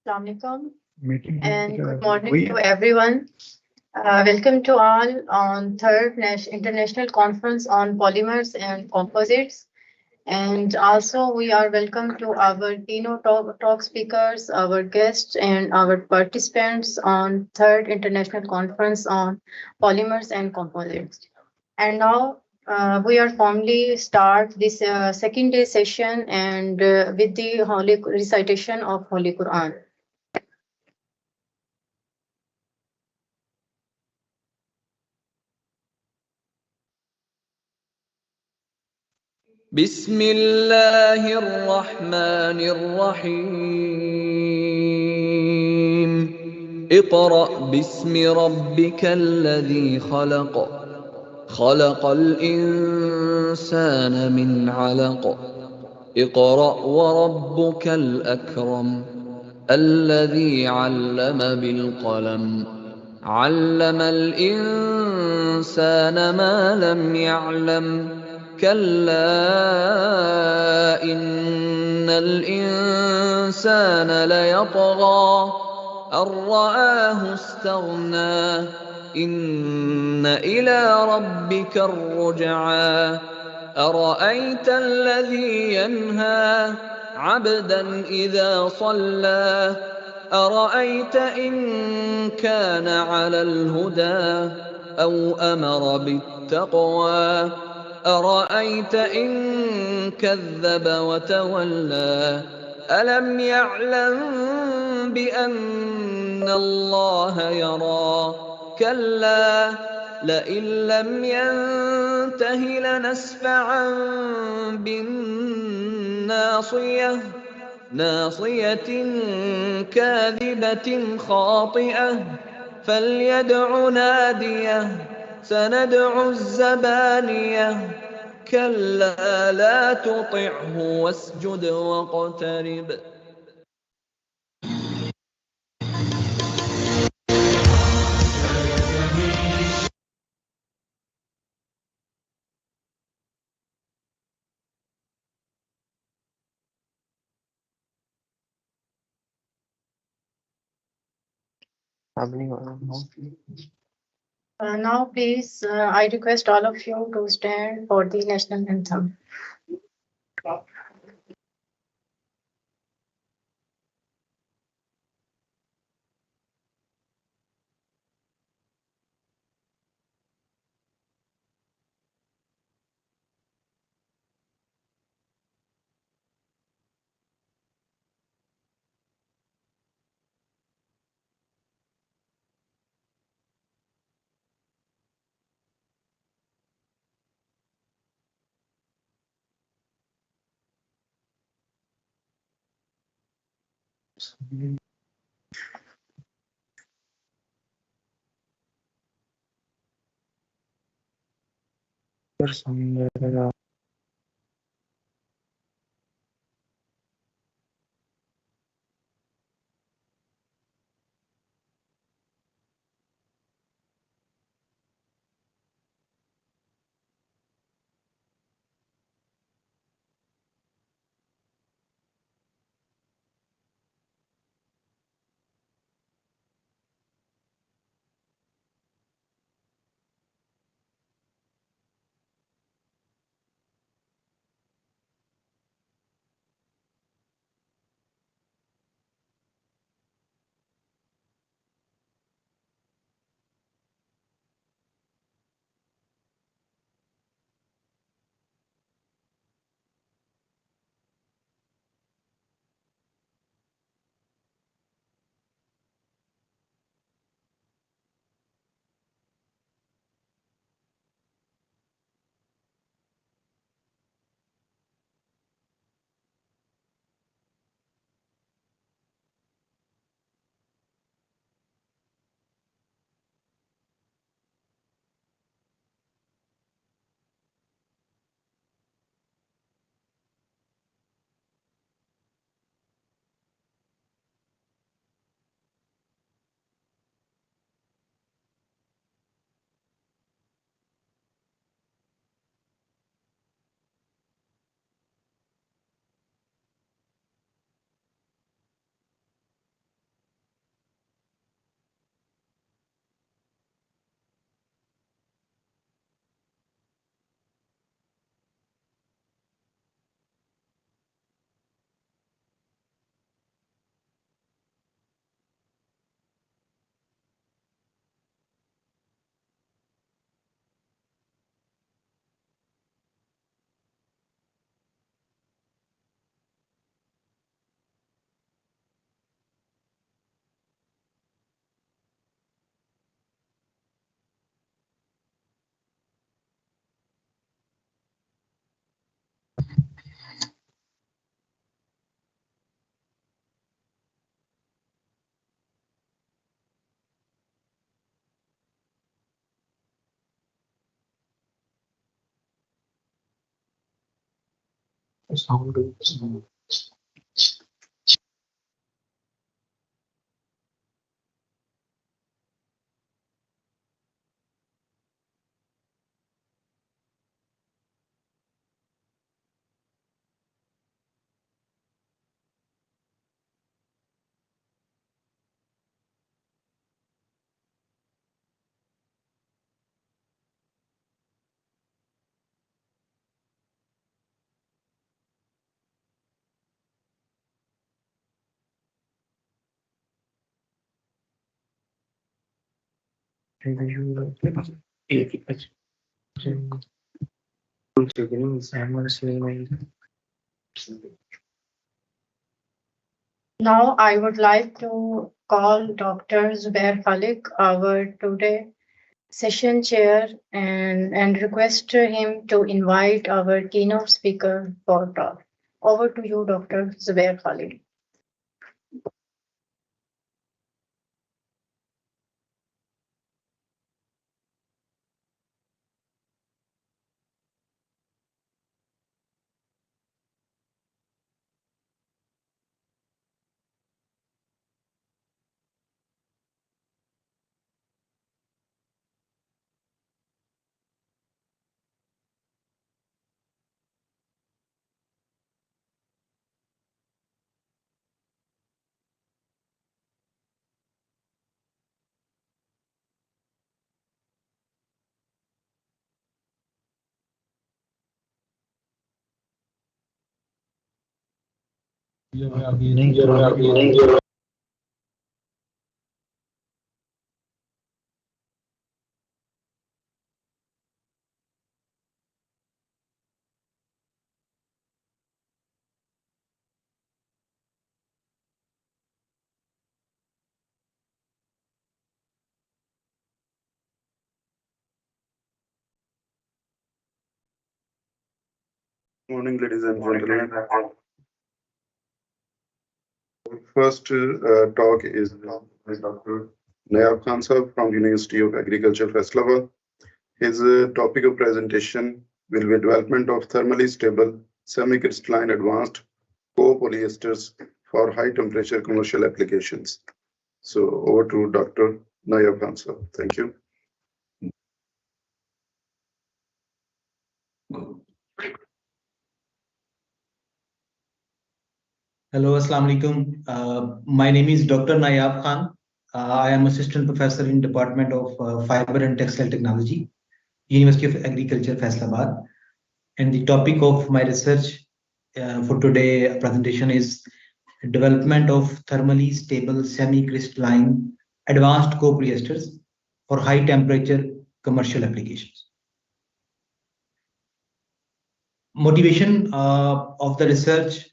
Assalamualaikum and good morning to everyone. Welcome to all on third International Conference on Polymers and Composites. And also we are welcome to our keynote talk speakers, our guests, and our participants on third International Conference on Polymers and Composites. And now we are formally start this second day session and with the holy recitation of Holy Quran. بسم الله الرحمن الرحيم اقرأ باسم ربك الذي خلق خلق الإنسان من علق اقرأ وربك الأكرم الذي علم بالقلم علم الإنسان ما لم يعلم كلا إن الإنسان ليطغى أن رآه استغنى إن إلى ربك الرجعى أرأيت الذي ينهى عبدا إذا صلى أرأيت إن كان على الهدى أو أمر بالتقوى أرأيت إن كذب وتولى ألم يعلم بأن الله يرى كلا لئن لم ينته لنسفعا بالناصية ناصية كاذبة خاطئة فليدع ناديه سندع الزبانية كلا لا تطعه واسجد واقترب Now, please, I request all of you to stand for the national anthem. Now, I would like to call Dr. Zubair Khalik, our today session chair, and request him to invite our keynote speaker for talk. Over to you, Dr. Zubair Khalik. Morning, ladies and gentlemen. First talk is by Dr. Nayab Khan Sahab from the University of Agriculture, Faisalabad. His topic of presentation will be development of thermally stable semi-crystalline advanced copolyesters for high temperature commercial applications. So over to Dr. Nayab Khan Sahab. Thank you. Hello, Assalamu alaikum. My name is Dr. Nayab Khan. I am assistant professor in Department of Fiber and Textile Technology, University of Agriculture, Faisalabad. And the topic of my research for today presentation is development of thermally stable semi-crystalline advanced copolyesters for high temperature commercial applications. Motivation of the research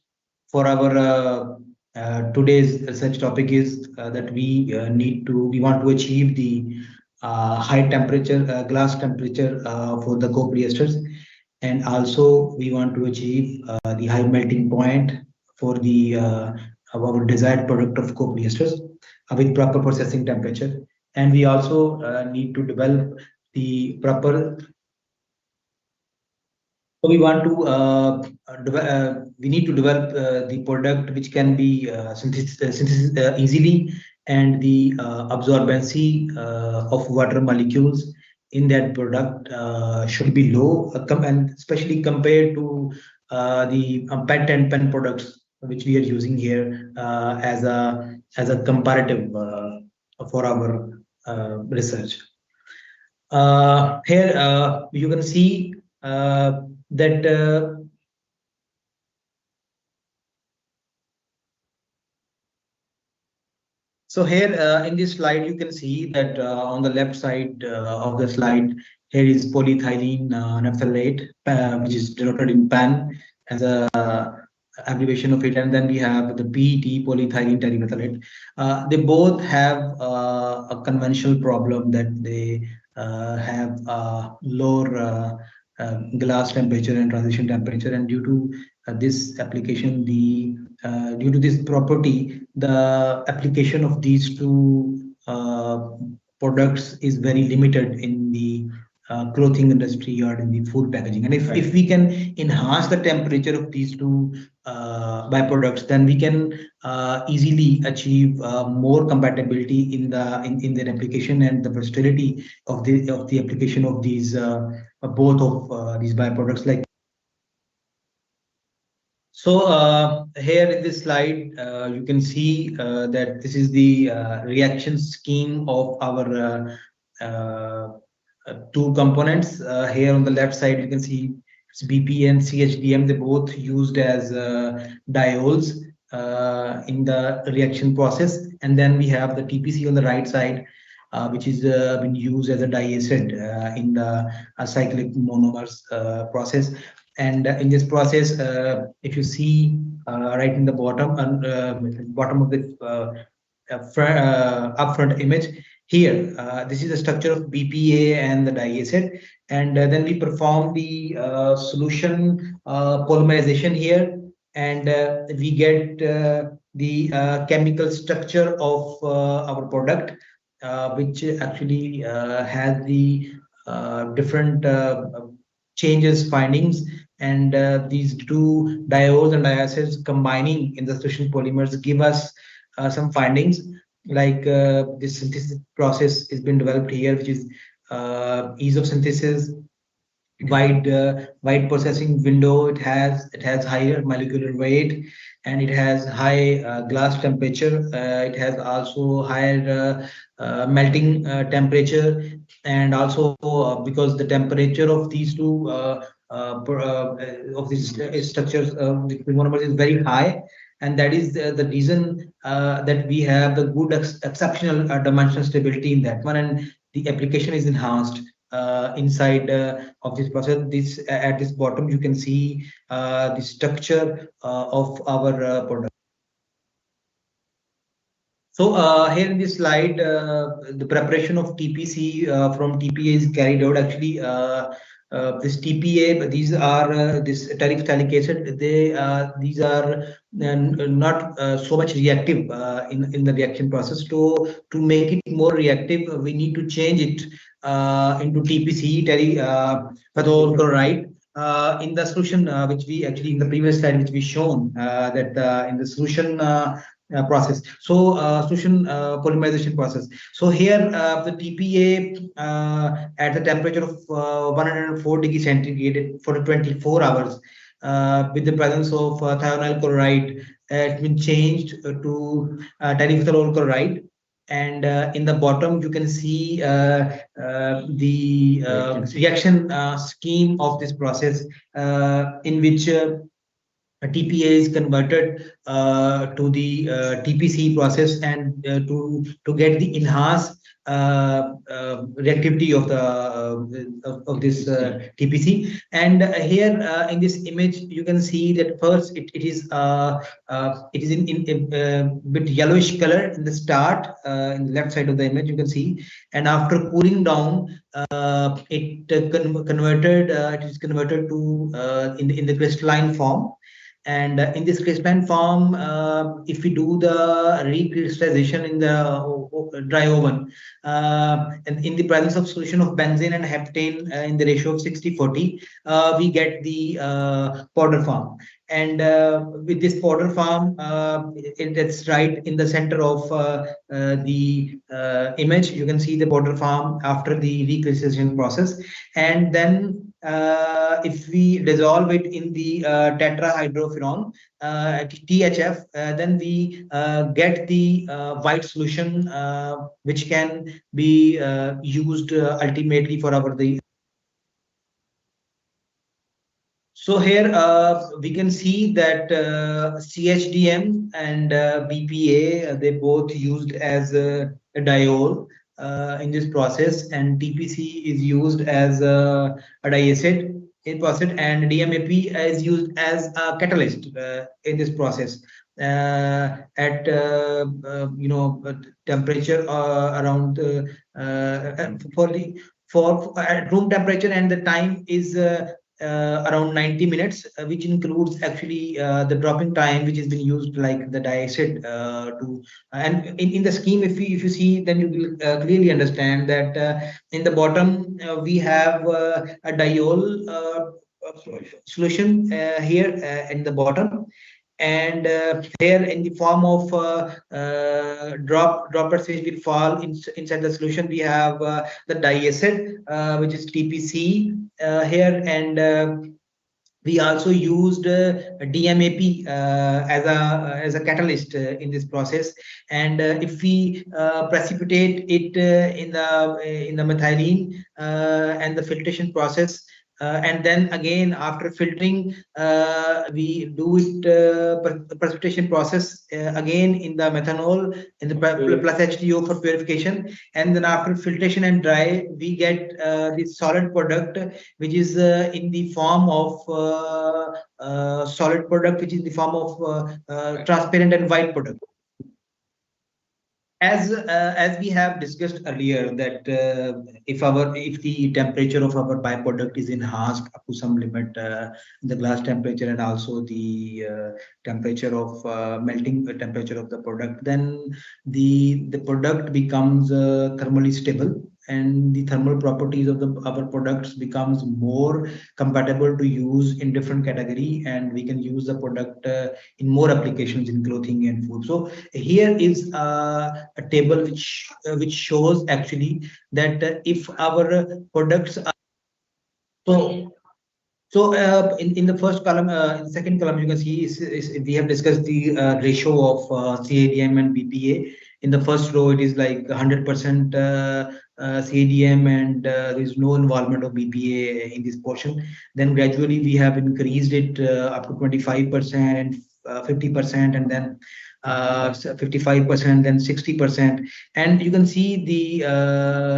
for our today's research topic is that we want to achieve the high temperature glass temperature for the copolyesters, and also we want to achieve the high melting point for the our desired product of copolyesters with proper processing temperature, and we also need to develop the proper. We want to we need to develop the product which can be synthesis easily, and the absorbency of water molecules in that product should be low, and especially compared to the PET and pen products which we are using here as a comparative for our research. Here you can see that so here in this slide you can see that on the left side of the slide here is polyethylene naphthalate, which is denoted in PAN as a abbreviation of it, and then we have the PET, polyethylene terephthalate. They both have a conventional problem that they have lower glass temperature and transition temperature, and due to this application, due to this property, the application of these two products is very limited in the clothing industry or in the food packaging. And if we can enhance the temperature of these two byproducts, then we can easily achieve more compatibility in their application and the versatility of the application of these both of these byproducts. Like so, here in this slide, you can see that this is the reaction scheme of our two components. Here on the left side, you can see it's BP and CHDM. They both used as diols in the reaction process. And then we have the TPC on the right side, which is been used as a diacid in the cyclic monomers process. And in this process, if you see right in the bottom and bottom of the upfront image, here, this is the structure of BPA and the diacid, and then we perform the solution polymerization here, and we get the chemical structure of our product, which actually has the different changes findings, and these two diols and diacids combining in the solution polymers give us some findings, like this synthesis process has been developed here, which is ease of synthesis, wide processing window. It has higher molecular weight, and it has high glass temperature. It has also higher melting temperature, and also because the temperature of these two of these structures the monomers is very high, and that is the reason that we have the good exceptional dimensional stability in that one, and the application is enhanced inside of this process. This at this bottom you can see the structure of our product. So here in this slide, the preparation of TPC from TPA is carried out. Actually, this TPA, these are this terephthalic acid. These are not so much reactive in the reaction process. To make it more reactive, we need to change it into TPC, terephthalol chloride. In the solution, which we actually in the previous slide, which we shown that in the solution process. So solution polymerization process. So here the TPA at the temperature of 104 degrees centigrade for 24 hours with the presence of thionyl chloride, it's been changed to terephthalol chloride. And in the bottom, you can see the reaction scheme of this process, in which TPA is converted to the TPC process, and to get the enhanced reactivity of the this TPC. And here in this image, you can see that first it is in bit yellowish color in the start, in the left side of the image you can see, and after cooling down, it is converted to in the crystalline form. And in this crystalline form, if we do the recrystallization in the dry oven, and in the presence of solution of benzene and heptane in the ratio of 60-40, we get the powder form. And with this powder form, it's right in the center of the image. You can see the powder form after the recrystallization process. And then if we dissolve it in the tetrahydrofuran, THF, then we get the white solution, which can be used ultimately for our the. So here we can see that CHDM and BPA, they both used as a diol in this process, and TPC is used as a diacid in process, and DMAP is used as a catalyst in this process at temperature around at room temperature, and the time is around 90 minutes, which includes actually the dropping time, which has been used like the dye acid to. And in the scheme, if you see, then you will clearly understand that in the bottom we have a diol solution here in the bottom, and here in the form of droplets which will fall inside the solution, we have the dye acid, which is TPC here, and we also used DMAP as a catalyst in this process. And if we precipitate it in the methylene and the filtration process, and then again after filtering, we do it precipitation process again in the methanol in the plus H2O for purification, and then after filtration and dry, we get this solid product, which is in the form of solid product, which is in the form of transparent and white product. As we have discussed earlier, that if the temperature of our byproduct is enhanced up to some limit, the glass temperature and also the temperature of melting temperature of the product, then the product becomes thermally stable, and the thermal properties of our products becomes more compatible to use in different category, and we can use the product in more applications in clothing and food. So here is a table which shows actually that if our products are in the first column, in the second column, you can see we have discussed the ratio of CADM and BPA. In the first row, it is like 100% CADM, and there is no involvement of BPA in this portion. Then gradually we have increased it up to 25% and 50%, and then 55%, then 60%. And you can see the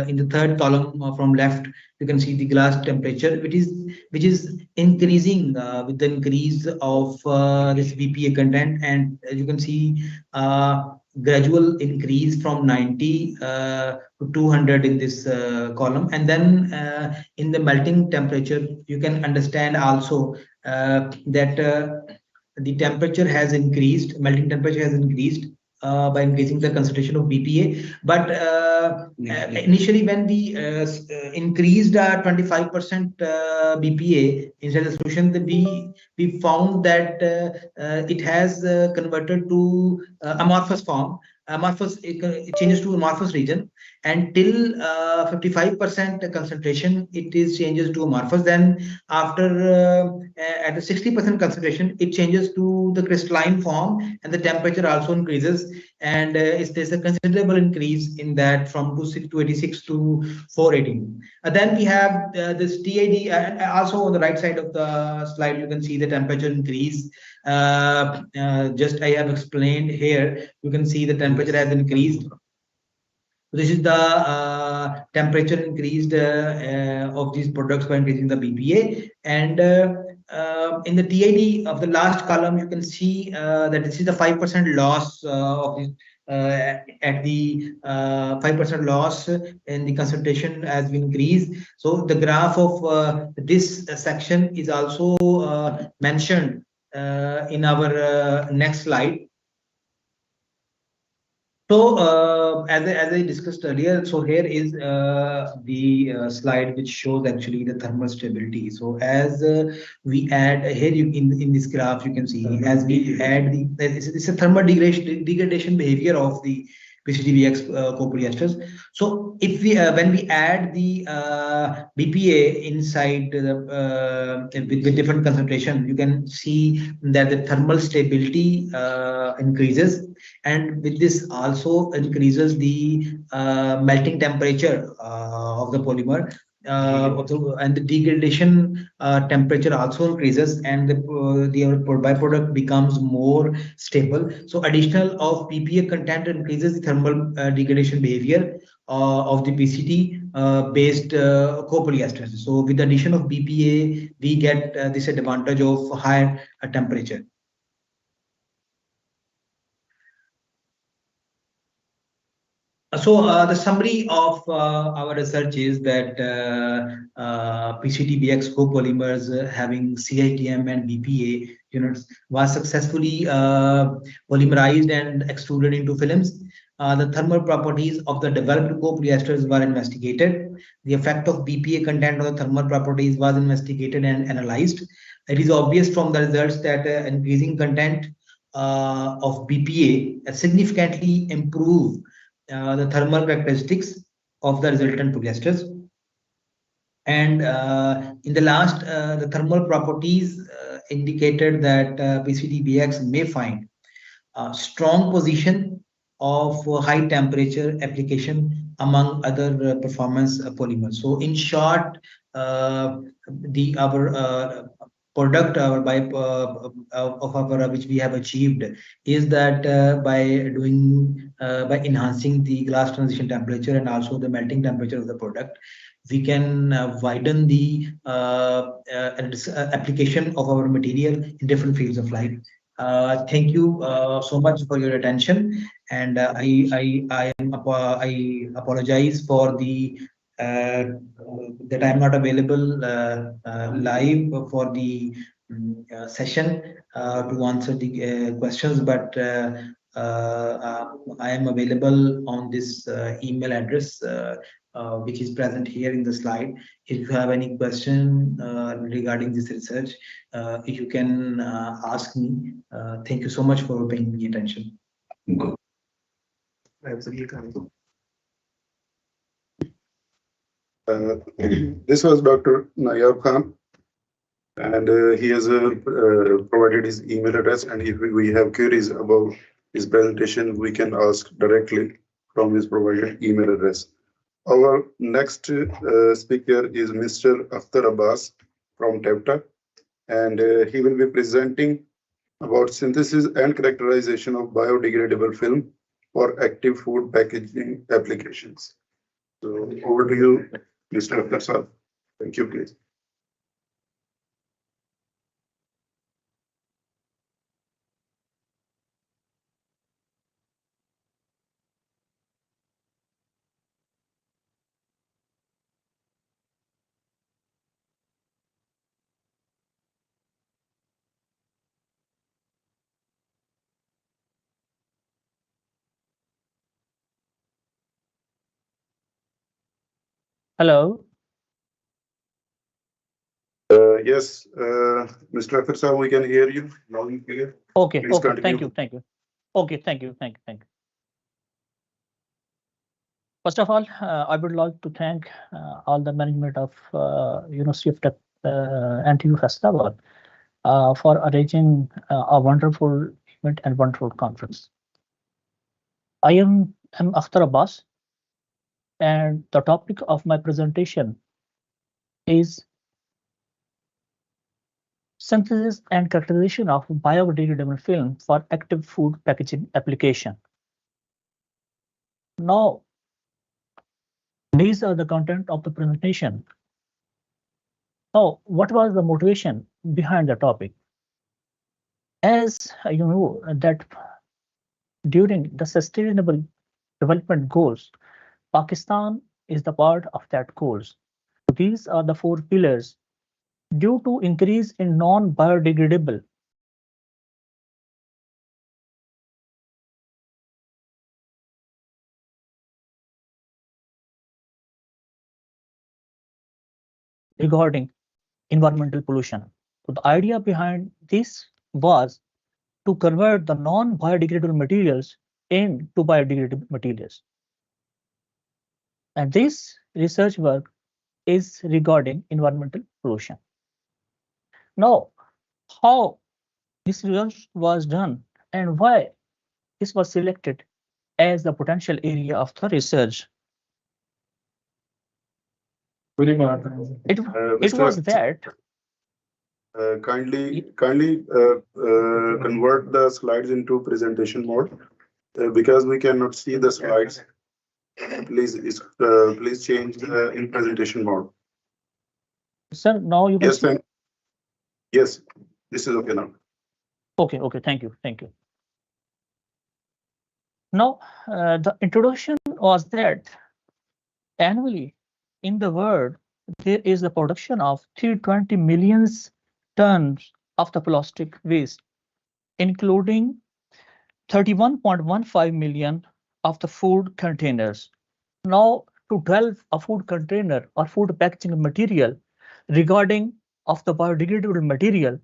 in the third column from left, you can see the glass temperature, which is increasing with the increase of this BPA content, and as you can see gradual increase from 90 to 200 in this column. And then in the melting temperature, you can understand also that the temperature has increased, melting temperature has increased by increasing the concentration of BPA. But initially, when we increased 25% BPA inside the solution, we found that it has converted to amorphous form. It changes to amorphous region, and till 55% concentration, it is changes to amorphous. Then after at the 60% concentration, it changes to the crystalline form, and the temperature also increases, and there's a considerable increase in that from 286 to 418. Then we have this TAD, and also on the right side of the slide, you can see the temperature increase. Just I have explained here, you can see the temperature has increased. This is the temperature increased of these products by increasing the BPA. And in the TAD of the last column, you can see that this is the 5% loss of this. At the 5% loss in the concentration has been increased. So the graph of this section is also mentioned in our next slide. So as I discussed earlier, so here is the slide which shows actually the thermal stability. So as we add here, in this graph, you can see as we add it's a thermal degradation behavior of the PCTBX copolyesters. So if we when we add the BPA inside with different concentration, you can see that the thermal stability increases, and with this also increases the melting temperature of the polymer. And the degradation temperature also increases, and the byproduct becomes more stable. So additional of BPA content increases the thermal degradation behavior of the PCT based copolyesters. So with the addition of BPA, we get this advantage of higher temperature. So the summary of our research is that PCTBX copolymers having CITM and BPA units was successfully polymerized and extruded into films. The thermal properties of the developed copolyesters were investigated. The effect of BPA content on the thermal properties was investigated and analyzed. It is obvious from the results that increasing content of BPA significantly improve the thermal characteristics of the resultant polyesters. And in the last, the thermal properties indicated that PCTBX may find a strong position of high temperature application among other performance polymers. So in short, our product by of our which we have achieved is that by enhancing the glass transition temperature and also the melting temperature of the product, we can widen the application of our material in different fields of life. Thank you so much for your attention, and I apologize for the that I'm not available live for the session to answer the questions, but I am available on this email address which is present here in the slide. If you have any question regarding this research, you can ask me. Thank you so much for paying me attention. This was Dr. Nayab Khan, and he has provided his email address, and if we have queries about his presentation, we can ask directly from his provided email address. Our next speaker is Mr. Akhtar Abbas from TEPTA, and he will be presenting about synthesis and characterization of biodegradable film for active food packaging applications. So over to you, Mr. Akhtar sir. Thank you, please. Hello. Yes, Mr. Akhtar sir, we can hear you loud and clear. Okay. Please Okay. continue. Thank you. Thank you. Okay. Thank you. Thank you. Thank you. First of all, I would like to thank all the management of University of NTU Faisalabad for arranging a wonderful event and wonderful conference. I am Akhtar Abbas, and the topic of my presentation is synthesis and characterization of biodegradable film for active food packaging application. Now, these are the content of the presentation. Now, what was the motivation behind the topic? As you know, that during the Sustainable Development Goals, Pakistan is the part of that goals. These are the 4 pillars. Due to increase in non-biodegradable regarding environmental pollution. So the idea behind this was to convert the non-biodegradable materials into biodegradable materials. And this research work is regarding environmental pollution. Now, how this research was done and why this was selected as the potential area of the research. It was that. Kindly convert the slides into presentation mode because we cannot see the slides. Please change the in presentation mode. Sir, now you can Yes, see. Yes, this is okay now. Okay, okay, thank you, thank you. Now, the introduction was that annually in the world, there is the production of 320 million tons of the plastic waste, including 31.15 million of the food containers. Now, to develop a food container or food packaging material regarding of the biodegradable material,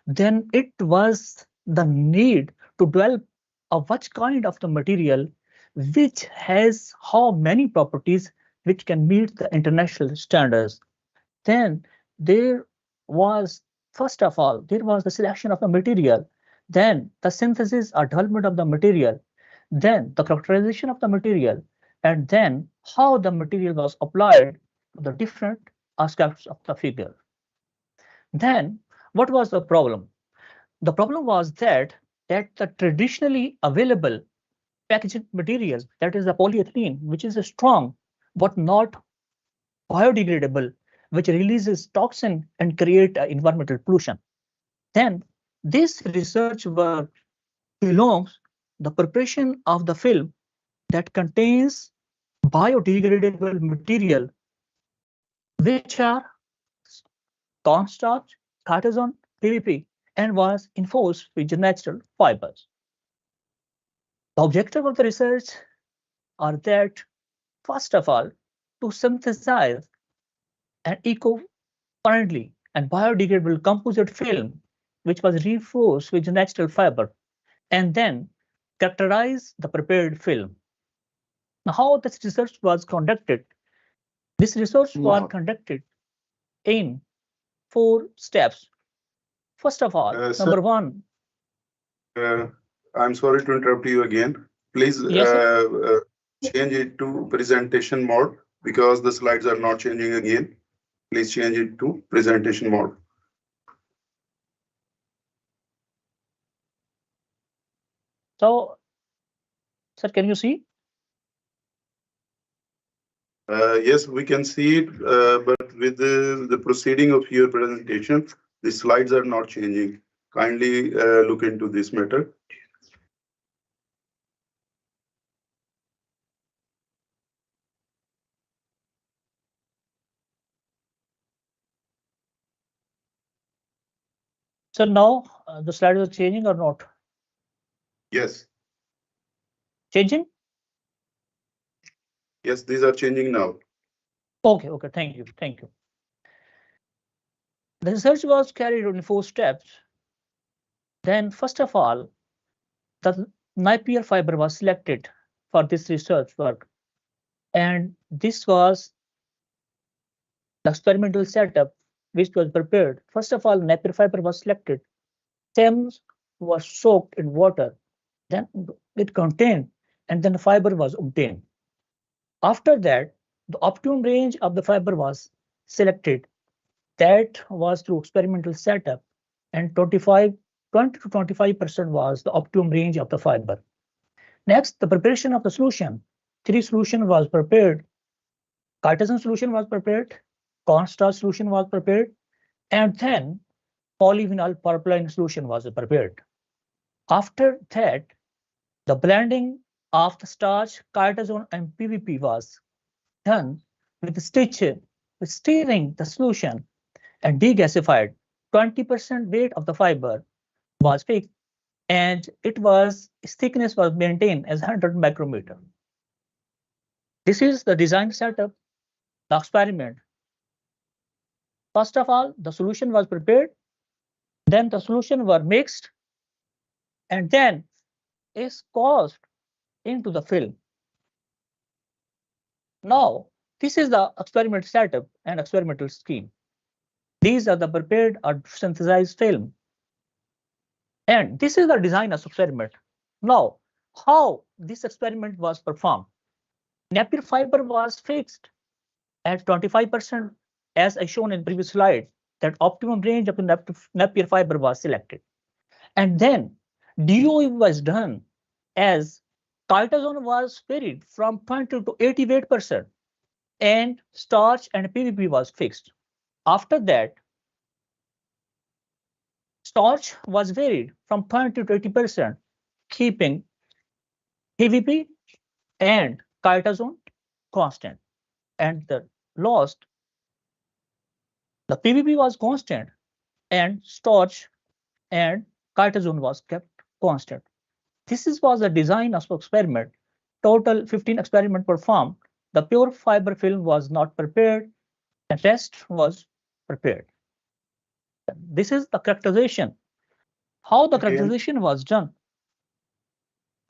then it was the need to develop a which kind of the material which has how many properties which can meet the international standards. Then there was, first of all, there was the selection of the material, then the synthesis or development of the material, then the characterization of the material, and then how the material was applied to the different aspects of the figure. Then what was the problem? The problem was that the traditionally available packaging materials, that is the polyethylene, which is strong but not biodegradable, which releases toxin and create environmental pollution. Then this research work belongs the preparation of the film that contains biodegradable material, which are cornstarch, cartazone, PVP, and was enforced with natural fibers. The objective of the research are that, first of all, to synthesize an eco-friendly and biodegradable composite film, which was reinforced with natural fiber, and then characterize the prepared film. Now, how this research was conducted? This research was conducted in 4 steps. First of all, number 1. I'm sorry to interrupt you again. Please change it to presentation mode because the slides are not changing again. Please change it to presentation mode. So, sir, can you see? Yes, we can see it, but with the proceeding of your presentation, the slides are not changing. Kindly look into this matter. So now the slides are changing or not? Yes. Changing? Yes, these are changing now. Okay, thank you. The research was carried out in 4 steps. Then, first of all, the Napier fiber was selected for this research work. And this was the experimental setup which was prepared. First of all, Napier fiber was selected. Stems were soaked in water, then it contained, and then the fiber was obtained. After that, the optimum range of the fiber was selected. That was through experimental setup, and 20 to 25% was the optimum range of the fiber. Next, the preparation of the solution. 3 solution was prepared. Cartesian solution was prepared, cornstarch solution was prepared, and then polyvinyl propylene solution was prepared. After that, the blending of the starch, cartazone, and PVP was done with stirring the solution and degasified. 20% weight of the fiber was fixed, and its thickness was maintained as 100 micrometer. This is the design setup, the experiment. First of all, the solution was prepared, then the solution were mixed, and then is caused into the film. Now, this is the experiment setup and experimental scheme. These are the prepared or synthesized film. And this is the design of experiment. Now, how this experiment was performed? Napier fiber was fixed at 25%, as I shown in previous slide, that optimum range of the Napier fiber was selected. And then DOE was done as cartazone was varied from 20 to 88%, and starch and PVP was fixed. After that, starch was varied from 20 to 80%, keeping PVP and chitosan constant, and the lost the PVP was constant, and starch and chitosan was kept constant. Was a design of experiment. Total 15 experiment performed. The pure fiber film was not prepared. The rest was prepared. This is the characterization. How the characterization was done.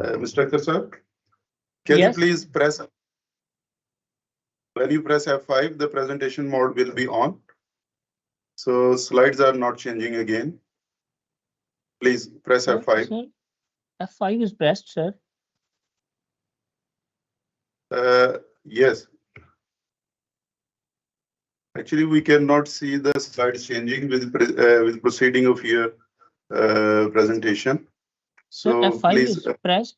Mr. Akhtar sir, can you please press? When you press F5, the presentation mode will be on. So slides are not changing again. Please press F5. Sir, F5 is pressed, sir. Yes. Actually, we cannot see the slides changing with proceeding of your presentation. So F5 please is pressed.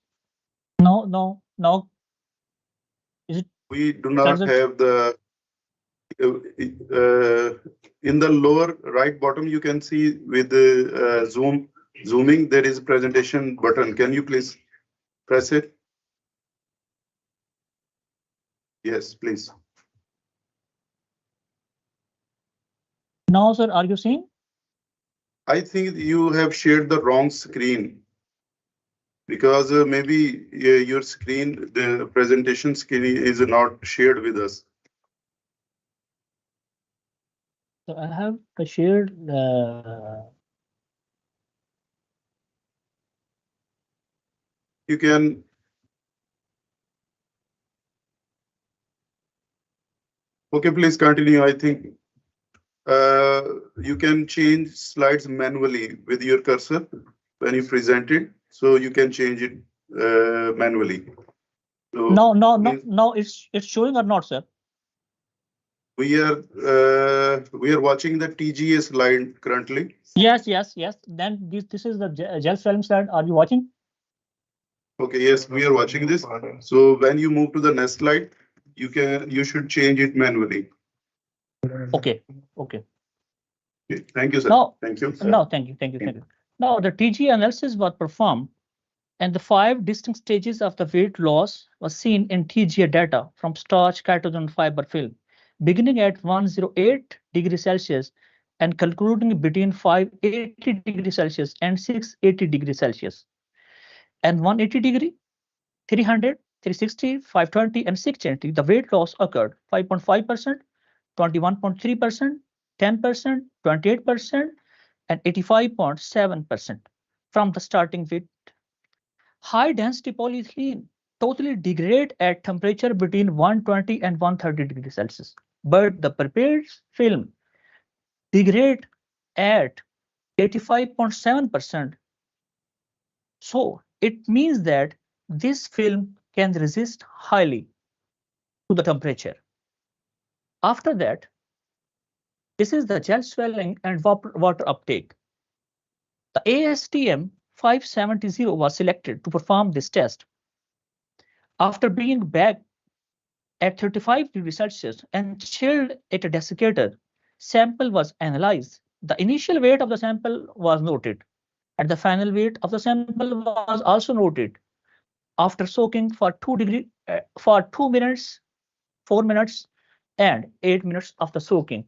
No. Is it? We do not have the. In the lower right bottom, you can see with the zooming, there is a presentation button. Can you please press it? Yes, please. Now, sir, are you seeing? I think you have shared the wrong screen, because maybe your screen, the presentation screen is not shared with us. So I have shared you can. Okay, please continue. I think you can change slides manually with your cursor when you present it. So you can change it manually. So no, it's showing or not, sir? We are watching the TGA slide currently. Yes. Then this is the gel film slide. Are you watching? Okay, yes, we are watching this. So when you move to the next slide, you should change it manually. Okay. Thank you, sir. Thank you. Thank you. Now the TGA analysis was performed, and the 5 distinct stages of the weight loss was seen in TGA data from starch chitosan fiber film, beginning at 108 degrees Celsius and concluding between 580 degrees Celsius and 680 degrees Celsius. And 180 degree, 300, 360, 520, and 620, the weight loss occurred 5.5%, 21.3%, 10%, 28%, and 85.7% from the starting weight. High density polyethylene totally degrade at temperature between 120 and 130 degrees Celsius, but the prepared film degrade at 85.7%. So it means that this film can resist highly to the temperature. After that, this is the gel swelling and water uptake. The ASTM 570 was selected to perform this test. After being back at 35 degrees Celsius and chilled at a desiccator, sample was analyzed. The initial weight of the sample was noted, and the final weight of the sample was also noted. After soaking for 2 minutes, 4 minutes, and 8 minutes of the soaking.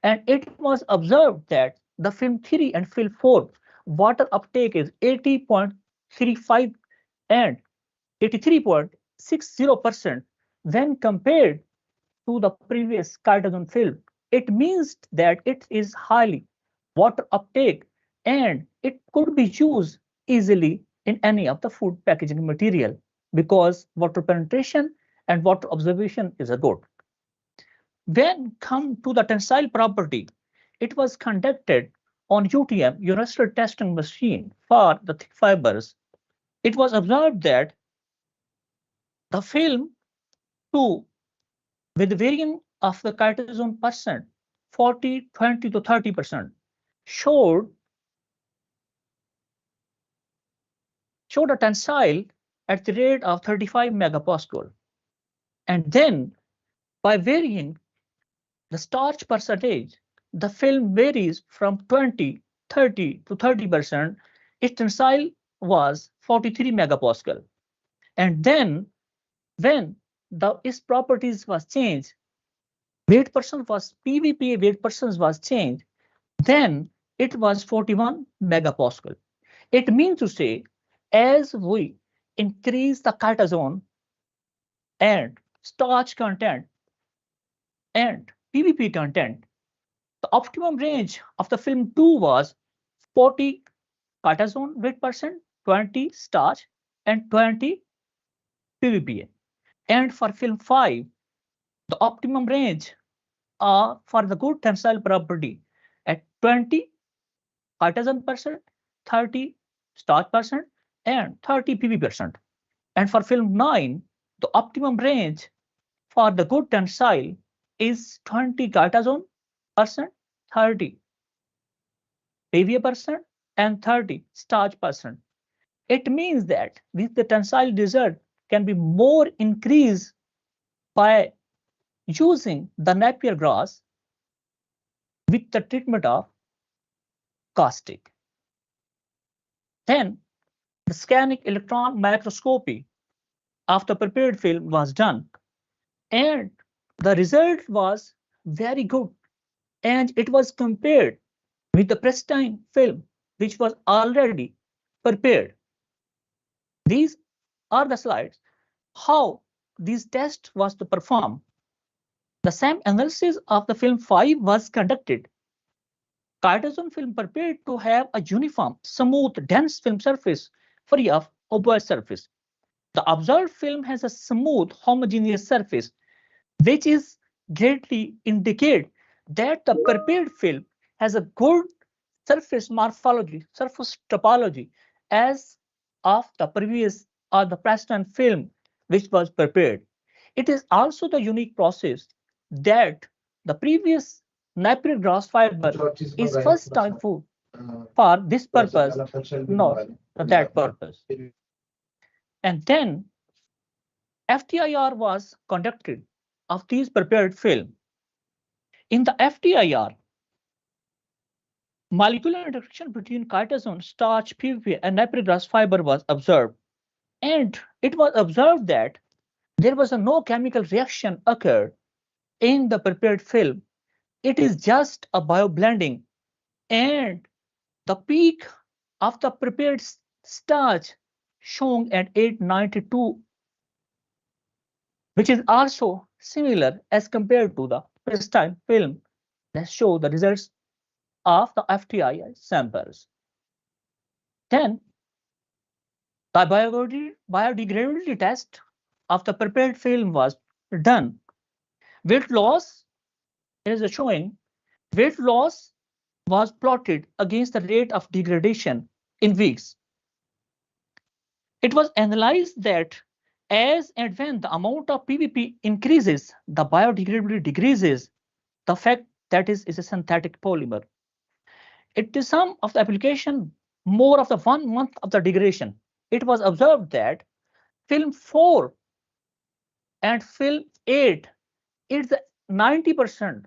And it was observed that the film 3 and film 4 water uptake is 80.35 and 83.60% when compared to the previous chitosan film. It means that it is highly water uptake and it could be used easily in any of the food packaging material because water penetration and water observation is a good. When come to the tensile property, it was conducted on UTM, Universal Testing Machine, for the thick fibers. It was observed that the film 2 with varying of the chitosan percent, 40, 20 to 30%, showed a tensile at the rate of 35 megapascal. And then by varying the starch percentage, the film varies from 20, 30 to 30%. Its tensile was 43 megapascal. And then when its properties was changed, weight percent was PVP weight percent was changed, then it was 41 megapascal. It means to say, as we increase the catazone and starch content and PVP content, the optimum range of the film 2 was 40 catazone weight percent, 20 starch, and 20 PVPA. And for film 5, the optimum range for the good tensile property at 20 catazone percent, 30 starch percent, and 30 PV percent. And for film 9, the optimum range for the good tensile is 20 catazone percent, 30 PVA percent, and 30 starch percent. It means that the tensile result can be more increased by using the Napier grass with the treatment of caustic. Then the scanning electron microscopy of the prepared film was done, and the result was very good, and it was compared with the pristine film which was already prepared. These are the slides how this test was to perform. The same analysis of the film 5 was conducted. Catazone film prepared to have a uniform, smooth, dense film surface free of obverse surface. The observed film has a smooth, homogeneous surface, which is greatly indicate that the prepared film has a good surface morphology, surface topology as of the previous or the present film which was prepared. It is also the unique process that the previous Napier grass fiber is first time food for this purpose, not that purpose. And then FTIR was conducted of these prepared film. In the FTIR, molecular interaction between catazone, starch, PVP, and Napier grass fiber was observed. And it was observed that there was no chemical reaction occurred in the prepared film. It is just a bioblending, and the peak of the prepared starch shown at 892, which is also similar as compared to the pristine film that show the results of the FTI samples. Then the biodegradability test of the prepared film was done. Weight loss is showing weight loss was plotted against the rate of degradation in weeks. It was analyzed that as and when the amount of PVP increases, the biodegradability decreases. The fact that is a synthetic polymer. It is some of the application more of the 1 month of the degradation. It was observed that film 4 and film 8 is 90%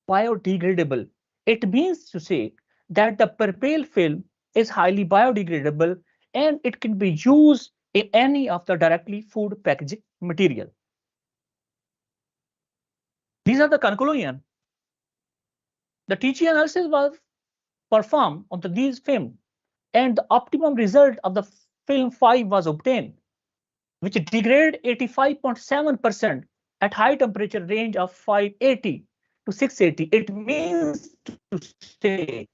biodegradable. It means to say that the purple film is highly biodegradable and it can be used in any of the directly food packaging material. These are the conclusion. The TG analysis was performed on these film, and the optimum result of the film 5 was obtained, which degrade 85.7% at high temperature range of 580 to 680. It means to say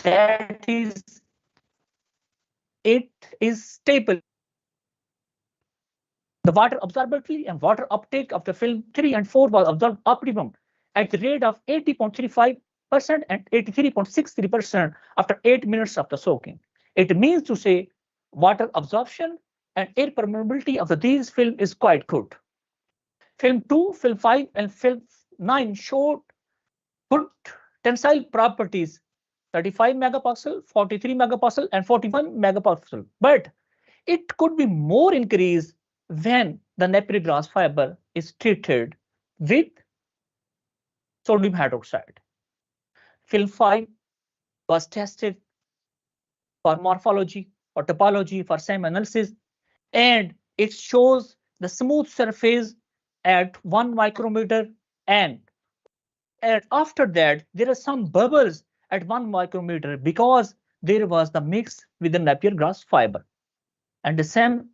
that it is stable. The water absorption and water uptake of the film 3 and 4 was observed optimum at the rate of 80.35% and 83.63% after 8 minutes of the soaking. It means to say water absorption and air permeability of these film is quite good. Film 2, film 5, and film 9 showed good tensile properties, 35 megapascal, 43 megapascal, and 41 megapascal. But it could be more increased when the Napier grass fiber is treated with sodium hydroxide. Film 5 was tested for morphology or topology for same analysis, and it shows the smooth surface at 1 micrometer, and after that there are some bubbles at 1 micrometer because there was the mix with the Napier grass fiber. And the same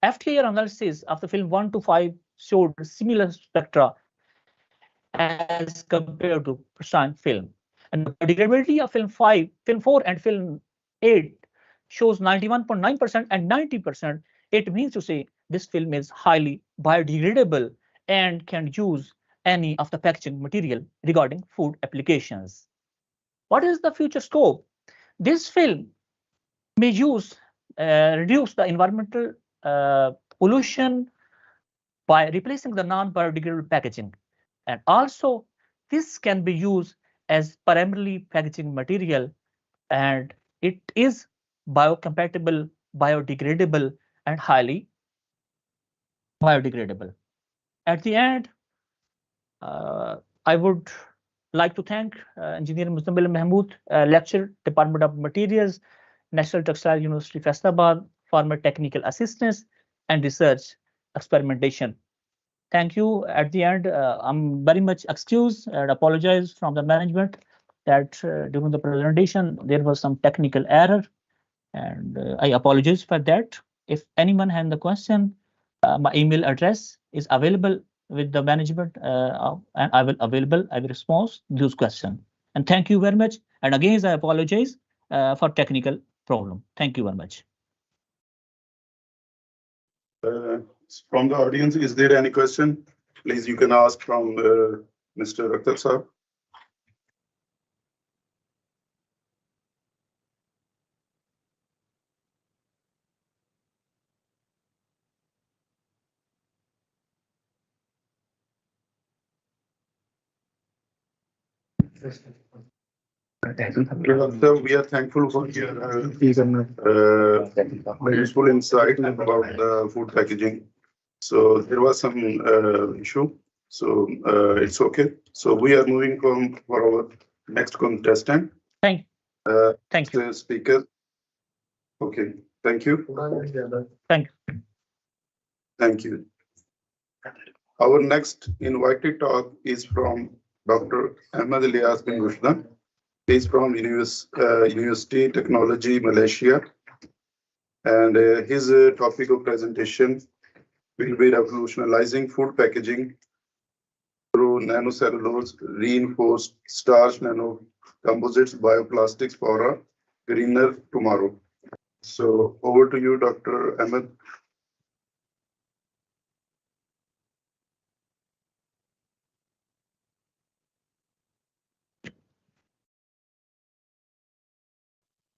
FTIR analysis of the film 1 to 5 showed similar spectra as compared to pristine film. And the biodegradability of film 5, film 4 and film 8 shows 91.9% and 90%. It means to say this film is highly biodegradable and can use any of the packaging material regarding food applications. What is the future scope? This film may reduce the environmental pollution by replacing the non-biodegradable packaging. And also, this can be used as primarily packaging material, and it is biocompatible, biodegradable, and highly biodegradable. At the end, I would like to thank Engineer Muzammil Mahmood, Lecturer, Department of Materials, National Textile University, Faisalabad, for my technical assistance and research experimentation. Thank you. At the end, I'm very much excused and apologize from the management that during the presentation there was some technical error, and I apologize for that. If anyone has the question, my email address is available with the management, and I will respond those questions. And thank you very much. And again, I apologize for technical problem. Thank you very much. From the audience, is there any question? Please, you can ask from Mr. Akhtar sir. So we are thankful for your useful insight about the food packaging. So there was some issue, so it's okay. So we are moving for our next contestant. Thank you. Speaker. Okay, thank you. Thank you. Thank you. Our next invited talk is from Dr. Ahmed Ilyas bin Gushdan. He is from University Technology, Malaysia. And his topic of presentation will be revolutionizing food packaging through nanocellulose reinforced starch nanocomposites bioplastics for a greener tomorrow. So over to you, Dr. Ahmed.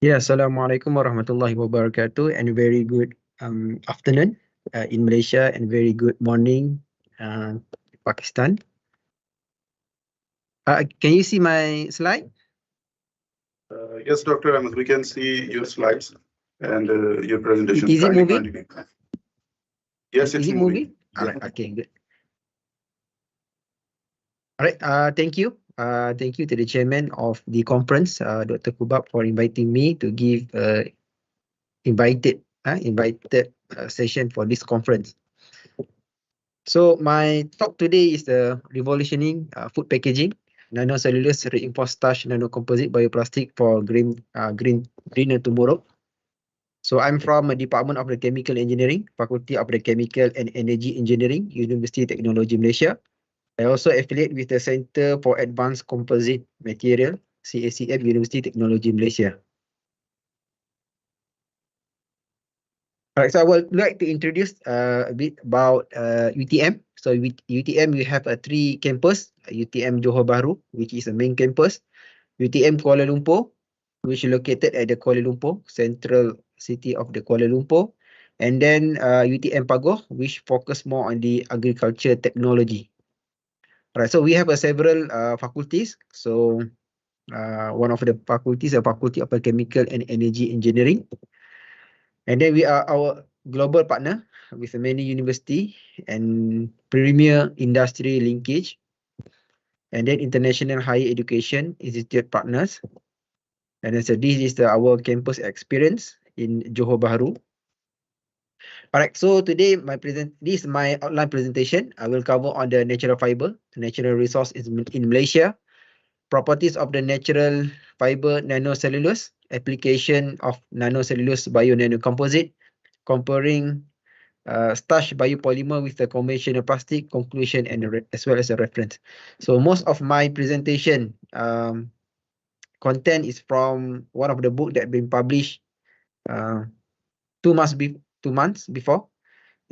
Yeah, Assalamualaikum warahmatullahi wabarakatuh, and very good afternoon in Malaysia, and very good morning Pakistan. Can you see my slide? Yes, Dr. Ahmed, we can see your slides and your presentation. Is it moving? Yes, it's moving. All right, okay, good. All right, thank you. Thank you to the chairman of the conference, Dr. Kubab, for inviting me to give invited session for this conference. So my talk today is the revolutioning food packaging, nanocellulose reinforced starch nanocomposite bioplastic for greener tomorrow. So I'm from a Department of the Chemical Engineering, Faculty of the Chemical and Energy Engineering, University Technology Malaysia. I also affiliate with the Center for Advanced Composite Material, CACM, University Technology Malaysia. Alright, so I would like to introduce a bit about UTM. So with UTM, we have 3 campus: UTM Johor Bahru, which is the main campus; UTM Kuala Lumpur, which is located at the Kuala Lumpur, central city of the Kuala Lumpur; and then UTM Pagoh, which focus more on the agriculture technology. Right, so we have several faculties. So one of the faculties, the Faculty of Chemical and Energy Engineering. And then we are our global partner with many university and premier industry linkage. And then international higher education institute partners. And then, so this is our campus experience in Johor Bahru. All right, so today this is my outline presentation. I will cover on the natural fiber, the natural resource is in Malaysia, properties of the natural fiber nanocellulose, application of nanocellulose bio-nanocomposite, comparing starch biopolymer with the conventional plastic, conclusion, and as well as a reference. So most of my presentation content is from one of the book that been published uh, 2 months before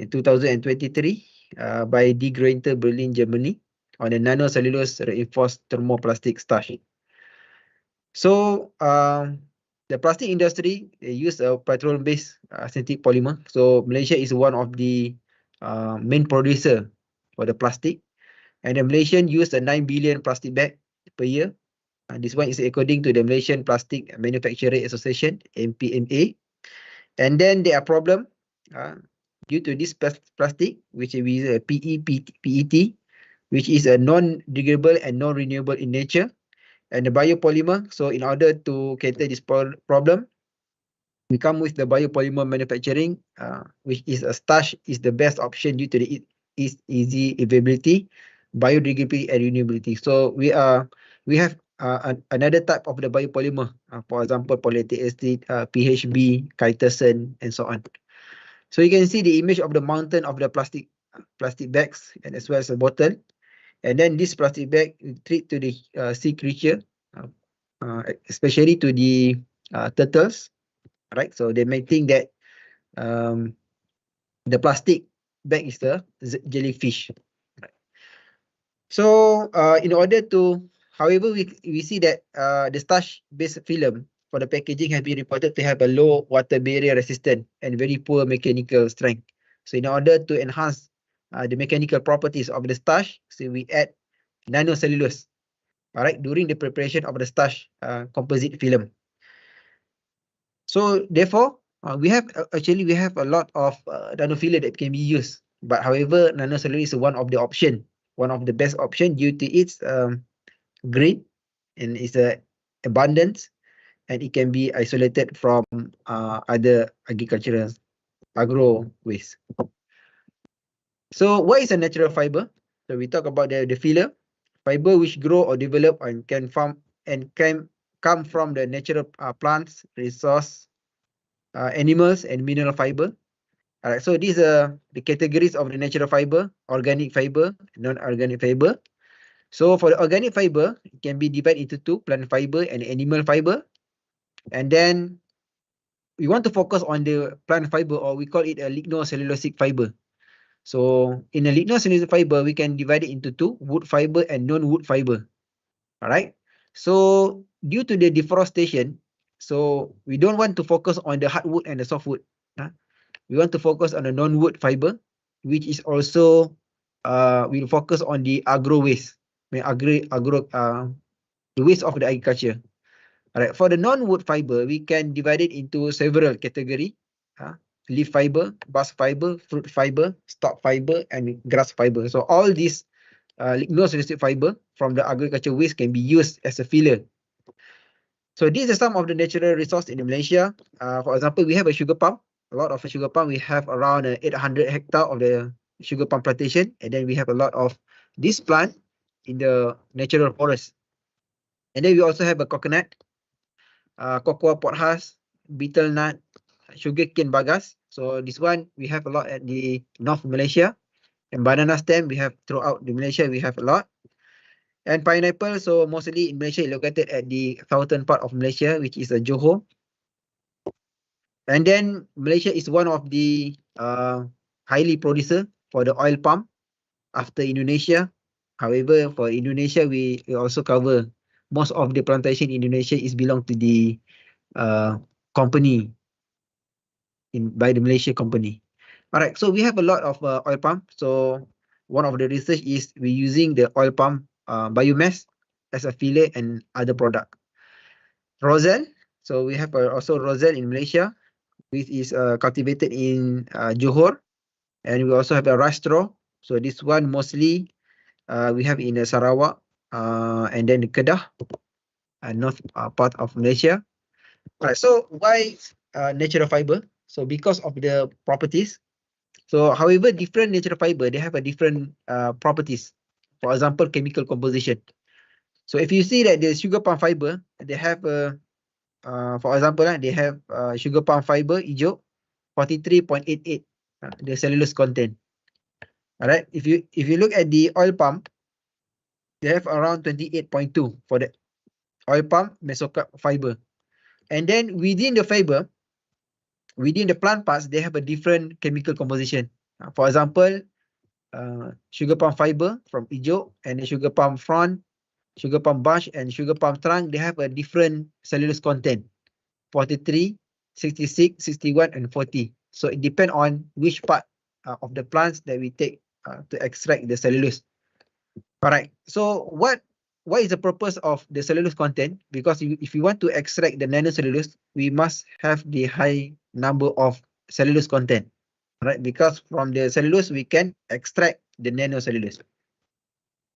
in 2023 by De Gruyter, Berlin, Germany, on the nanocellulose reinforced thermoplastic starch. So the plastic industry, they use a petroleum-based synthetic polymer. So Malaysia is one of the main producer for the plastic, and the Malaysian use a 9 billion plastic bag per year. This one is according to the Malaysian Plastic Manufacturing Association, MPMA. And then there are problem due to this plastic, which is PET, which is a non-degradable and non-renewable in nature, and the biopolymer. So in order to cater this problem, we come with the biopolymer manufacturing, which is a starch is the best option due to the easy availability, biodegradability, and renewability. So we have another type of the biopolymer, for example, polylactic acid, PHB, chitosan, and so on. So you can see the image of the mountain of the plastic bags, and as well as a bottle. And then this plastic bag treat to the sea creature, especially to the turtles, right? So they may think that the plastic bag is the jellyfish. Right? So in order to, however, we see that the starch-based film for the packaging has been reported to have a low water barrier resistance and very poor mechanical strength. So in order to enhance the mechanical properties of the starch, so we add nanocellulose, all right, during the preparation of the starch composite film. So therefore, we have a lot of nanofiller that can be used. But however, nanocellulose is one of the option, one of the best option due to its green and its abundance, and it can be isolated from other agricultural agro waste. So what is a natural fiber? So we talk about the filler, fiber which grow or develop and can come from the natural plants, resource, animals, and mineral fiber. All right, so these are the categories of the natural fiber: organic fiber, non-organic fiber. So for the organic fiber, it can be divided into two: plant fiber and animal fiber. And then we want to focus on the plant fiber, or we call it a lignocellulosic fiber. So in a lignocellulosic fiber, we can divide it into two: wood fiber and non-wood fiber. All right. So due to the deforestation, so we don't want to focus on the hardwood and the softwood. We want to focus on the non-wood fiber, which is also we'll focus on the agro waste, the waste of the agriculture. All right. For the non-wood fiber, we can divide it into several categories: leaf fiber, bast fiber, fruit fiber, stalk fiber, and grass fiber. So all these lignocellulosic fiber from the agriculture waste can be used as a filler. So these are some of the natural resource in Malaysia. For example, we have a sugar palm. A lot of sugar palm. We have around 800 hectare of the sugar palm plantation, and then we have a lot of this plant in the natural forest. And then we also have a coconut, cocoa pothas, betel nut, sugarcane bagas. So this one we have a lot at the North Malaysia, and banana stem we have throughout the Malaysia. We have a lot. And pineapple, so mostly in Malaysia, located at the southern part of Malaysia, which is Johor. And then Malaysia is one of the highly producer for the oil palm after Indonesia. However, for Indonesia, we also cover most of the plantation in Indonesia is belong to the company by the Malaysia company. All right, so we have a lot of oil palm. So one of the research is we using the oil palm biomass as a filler and other product. Roselle, so we have also Roselle in Malaysia, which is cultivated in Johor, and we also have a rice straw. So this one mostly we have in Sarawak and then Kedah, north part of Malaysia. All right, so why natural fiber? So because of the properties, So, however, different natural fiber, they have a different properties. For example, chemical composition. So, if you see that the sugar palm fiber, they have for example, they have sugar palm fiber hijau 43.88 the cellulose content. All right. If you look at the oil palm, they have around 28.2 for the oil palm mesocarp fiber. And then within the fiber, within the plant parts, they have a different chemical composition. For example, sugar palm fiber from hijau and the sugar palm frond, sugar palm bush, and sugar palm trunk, they have a different cellulose content, 43, 66, 61, and 40. So it depends on which part of the plants that we take to extract the cellulose. All right. So what is the purpose of the cellulose content? Because if you want to extract the nanocellulose, we must have the high number of cellulose content, right? Because from the cellulose we can extract the nanocellulose.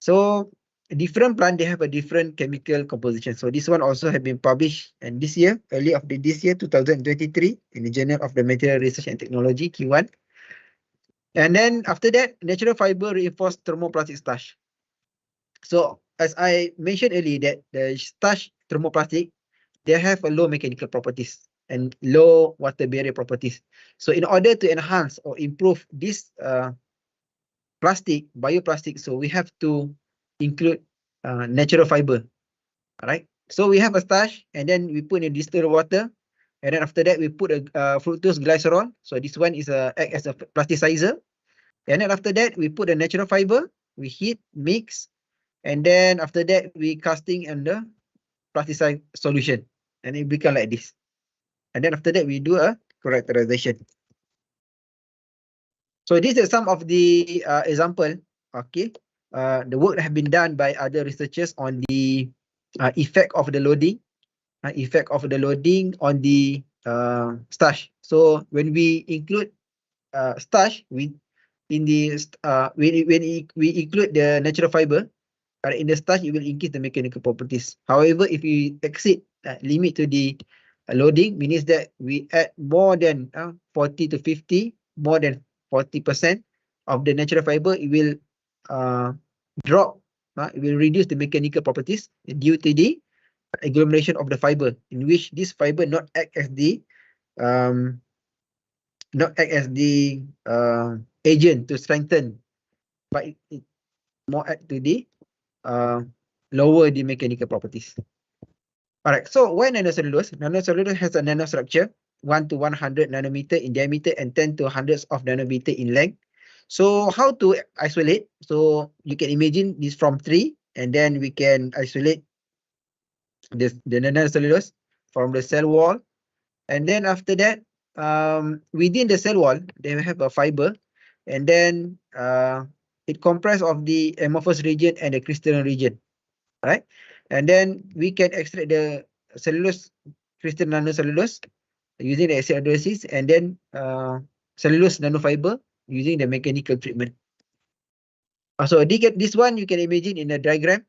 So different plant, they have a different chemical composition. So this one also have been published and this year, early of this year, 2023, in the Journal of the Material Research and Technology, Q1. And then after that, natural fiber reinforced thermoplastic starch. So as I mentioned earlier, that the starch thermoplastic, they have a low mechanical properties and low water barrier properties. So in order to enhance or improve this bioplastic, so we have to include natural fiber. All right. So we have a starch and then we put in distilled water. And then after that, we put a fructose glycerol. So this one is act as a plasticizer. And then after that, we put a natural fiber. We heat, mix. And then after that, we casting in the plasticized solution. And it become like this. And then after that, we do a characterization. So these are some of the example. Okay. The work have been done by other researchers on the effect of the loading. Effect of the loading on the starch. So when we include starch in the when we include the natural fiber in the starch, it will increase the mechanical properties. However, if we exceed limit to the loading, means that we add more than 40 to 50, more than 40% of the natural fiber, it will drop. It will reduce the mechanical properties due to the agglomeration of the fiber, in which this fiber not act as the agent to strengthen, but it more act to the lower the mechanical properties. All right. So why nanocellulose? Nanocellulose has a nanostructure 1 to 100 nanometer in diameter and 10 to hundreds of nanometer in length. So how to isolate? So you can imagine this from tree, and then we can isolate the nanocellulose from the cell wall. And then after that, within the cell wall, they have a fiber, and then it comprises of the amorphous region and the crystalline region, right? And then we can extract the cellulose, crystalline nanocellulose using the acid hydrolysis, and then cellulose nanofiber using the mechanical treatment. So this one you can imagine in a diagram.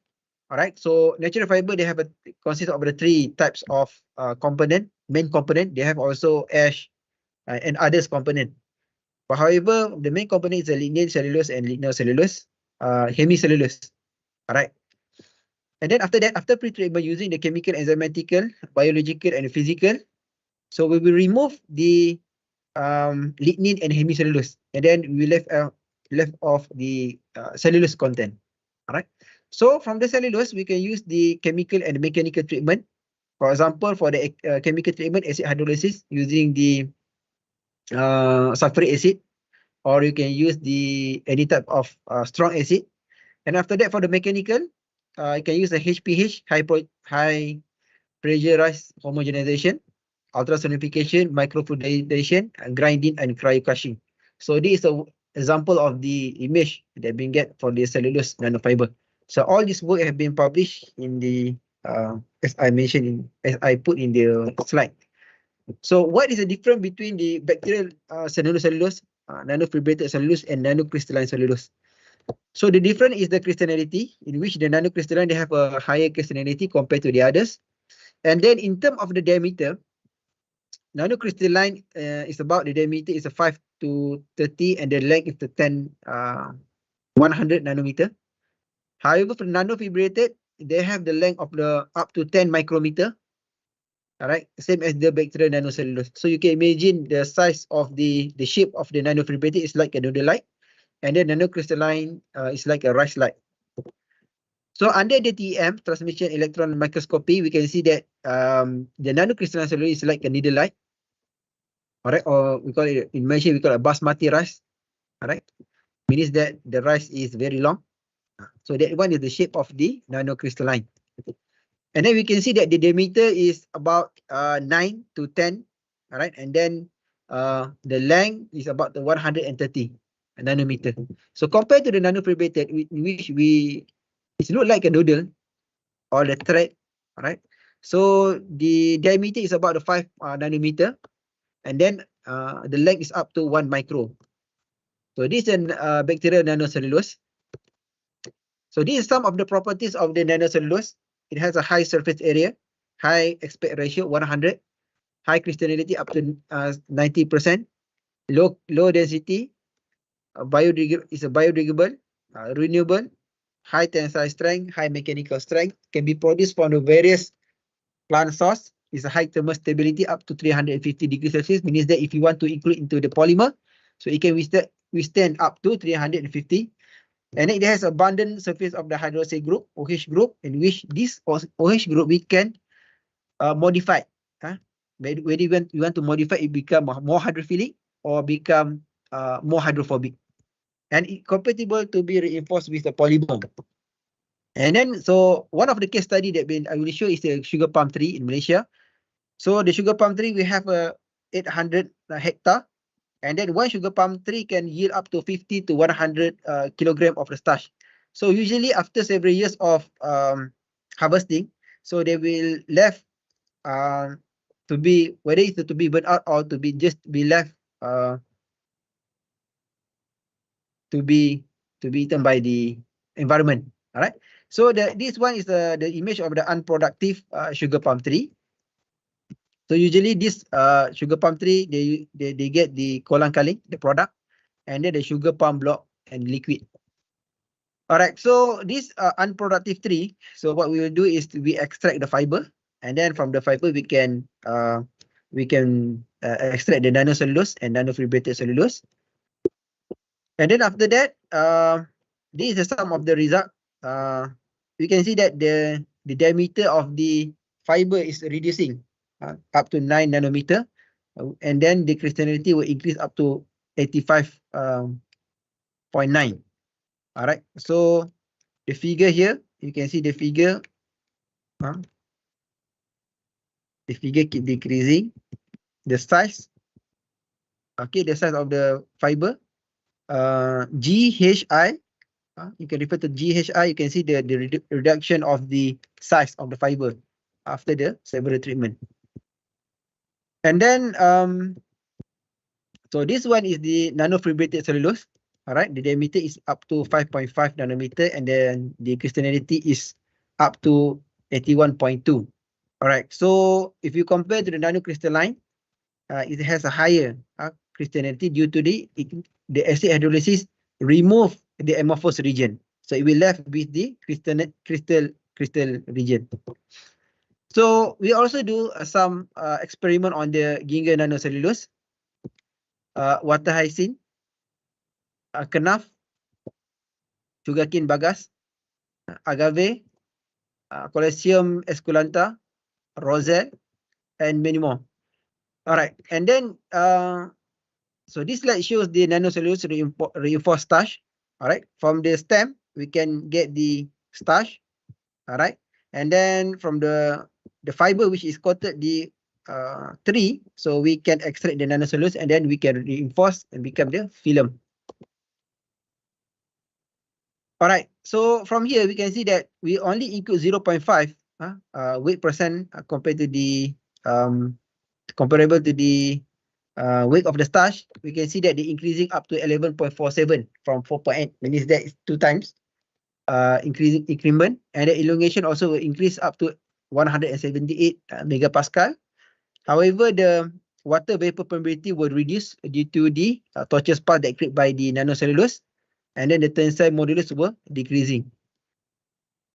All right. So natural fiber, they have consist of the three types of main component. They have also ash and others component. But however, the main component is the lignin cellulose and lignocellulose, hemicellulose. All right. And then after that, after pre-treatment using the chemical, enzymatical, biological, and physical, so we will remove the lignin and hemicellulose, and then we left off the cellulose content. All right. So from the cellulose, we can use the chemical and mechanical treatment. For example, for the chemical treatment, acid hydrolysis using the sulfuric acid, or you can use any type of strong acid. And after that, for the mechanical, you can use the HPH, high pressurized homogenization, ultrasonification, microfluidization, grinding, and cryocrushing. So this is an example of the image that been get for the cellulose nanofiber. So all this work have been published in the as I mentioned as I put in the slide. So what is the difference between the bacterial cellulose, nanofibrated cellulose, and nanocrystalline cellulose? So the difference is the crystallinity, in which the nanocrystalline, they have a higher crystallinity compared to the others. And then in terms of the diameter, nanocrystalline is about the diameter is a 5 to 30 and the length is the 100 nanometer. However, for nanofibrated, they have the length of the up to 10 micrometer. All right, same as the bacterial nanocellulose. So you can imagine the size of the shape of the nanofibrated is like a noodle-like, and then nanocrystalline is like a rice-like. So under the TEM, transmission electron microscopy, we can see that the nanocrystalline cellulose is like a needle-like. All right, or we call it in Malaysia we call it a basmati rice. All right, means that the rice is very long. So that one is the shape of the nanocrystalline. And then we can see that the diameter is about 9 to 10. All right, and then the length is about the 130 nanometer. So compared to the nanofibrated, in which it look like a noodle or the thread. All right, so the diameter is about the 5 nanometer, and then the length is up to 1 micro. So this is bacterial nanocellulose. So these are some of the properties of the nanocellulose. It has a high surface area, high aspect ratio 100, high crystallinity up to 90%, low density, biodegradable, renewable, high tensile strength, high mechanical strength, can be produced from the various plant source. Is a high thermal stability up to 350 degrees Celsius, means that if you want to include into the polymer, so it can withstand up to 350. And it has abundant surface of the hydroxy group, OH group, in which this OH group we can modify. Whether you want to modify it become more hydrophilic or become more hydrophobic. And it's compatible to be reinforced with the polymer. And then, so one of the case study that I will show is the sugar palm tree in Malaysia. So the sugar palm tree, we have 800 hectare. And then one sugar palm tree can yield up to 50 to 100 kilogram of the starch. So usually after several years of harvesting, so they will left to be, whether it's to be burnt out or to be just be left to be eaten by the environment. All right. So this one is the image of the unproductive sugar palm tree. So usually this sugar palm tree, they get the kolang kaling, the product, and then the sugar palm block and liquid. All right, so this unproductive tree, so what we will do is we extract the fiber, and then from the fiber we can extract the nanocellulose and nanofibrated cellulose. And then after that, this is some of the result. We can see that the diameter of the fiber is reducing up to 9 nanometer, and then the crystallinity will increase up to 85.9. All right, so the figure here, you can see the figure. The figure keep decreasing. The size, okay, the size of the fiber, GHI. You can refer to GHI. You can see the reduction of the size of the fiber after the several treatment. And then, so this one is the nanofibrated cellulose. All right, the diameter is up to 5.5 nanometer, and then the crystallinity is up to 81.2. All right, so if you compare to the nanocrystalline, it has a higher crystallinity due to the acid hydrolysis remove the amorphous region. So it will left with the crystal region. So we also do some experiment on the ginkgo nanocellulose, water hyacinth, kenaf, sugarcane bagas, agave, Coliseum esculenta, roselle, and many more. All right, and then so this slide shows the nanocellulose reinforced starch. All right, from the stem we can get the starch. All right, and then from the fiber which is coated the tree, so we can extract the nanocellulose and then we can reinforce and become the film. All right, so from here we can see that we only include 0.5 weight percent compared to the comparable to the weight of the starch. We can see that the increasing up to 11.47 from 4.8, means that is 2 times increasing increment, and the elongation also will increase up to 178 megapascal. However, the water vapor permeability will reduce due to the torture spark that created by the nanocellulose, and then the tensile modulus were decreasing.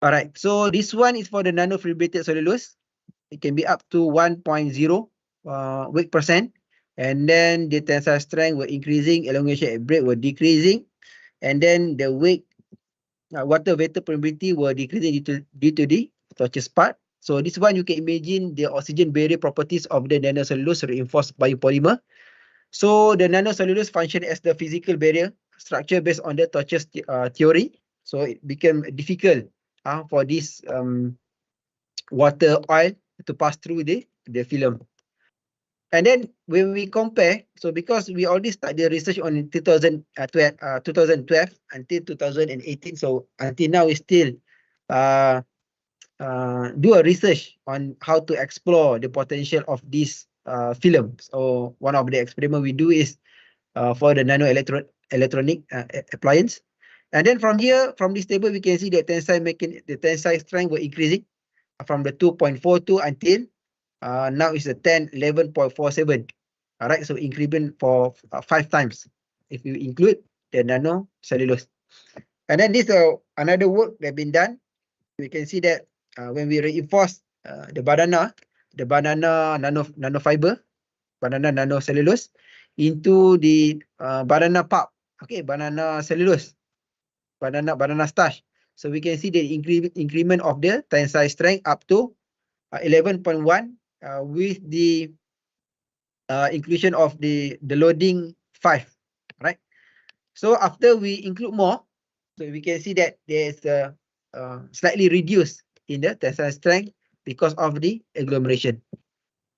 All right, so this one is for the nanofibrillated cellulose. It can be up to 1.0 weight percent, and then the tensile strength were increasing, elongation at break were decreasing, and then the weight water vapor permeability were decreasing due to the torture spark. So this one you can imagine the oxygen barrier properties of the nanocellulose reinforced biopolymer. So the nanocellulose function as the physical barrier structure based on the torture theory. So it became difficult for this water oil to pass through the film. And then when we compare, so because we already started the research on 2012 until 2018, so until now we still do a research on how to explore the potential of this film. So one of the experiment we do is for the electronic appliance. And then from here, from this table, we can see the tensile strength were increasing from the 2.42 until now is the 11.47. All right, so increment for 5 times if you include the nanocellulose. And then this another work that been done. We can see that when we reinforce the banana nanofiber, banana nanocellulose into the banana pulp, okay, banana cellulose, banana starch. So we can see the increment of the tensile strength up to 11.1 with the inclusion of the loading 5, right? So after we include more, so we can see that there's a slightly reduced in the tensile strength because of the agglomeration.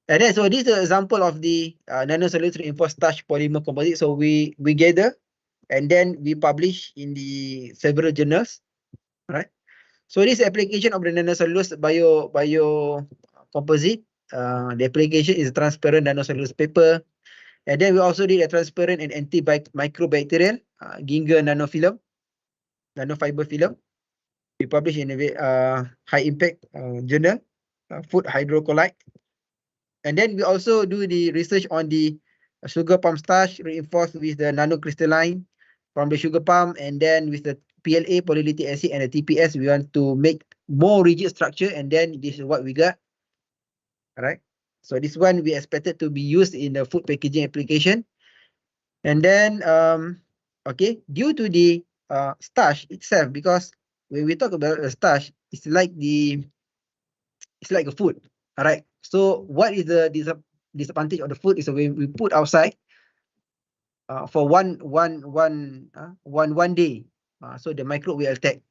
And then so this is an example of the nanocellulose reinforced starch polymer composite. So we gather and then we publish in the several journals, right? So this application of the nanocellulose bio composite, the application is transparent nanocellulose paper. And then we also did a transparent and antimicrobial ginger nanofilm, nanofiber film. We publish in a high impact journal, food hydrocolloid. And then we also do the research on the sugar palm starch reinforced with the nanocrystalline from the sugar palm, and then with the PLA, polylactic acid, and the TPS, we want to make more rigid structure, and then this is what we got. All right. So this one we expected to be used in the food packaging application. And then, okay, due to the starch itself, because when we talk about the starch, it's like a food. All right. So what is the disadvantage of the food is when we put outside for one day, so the microbe will attack.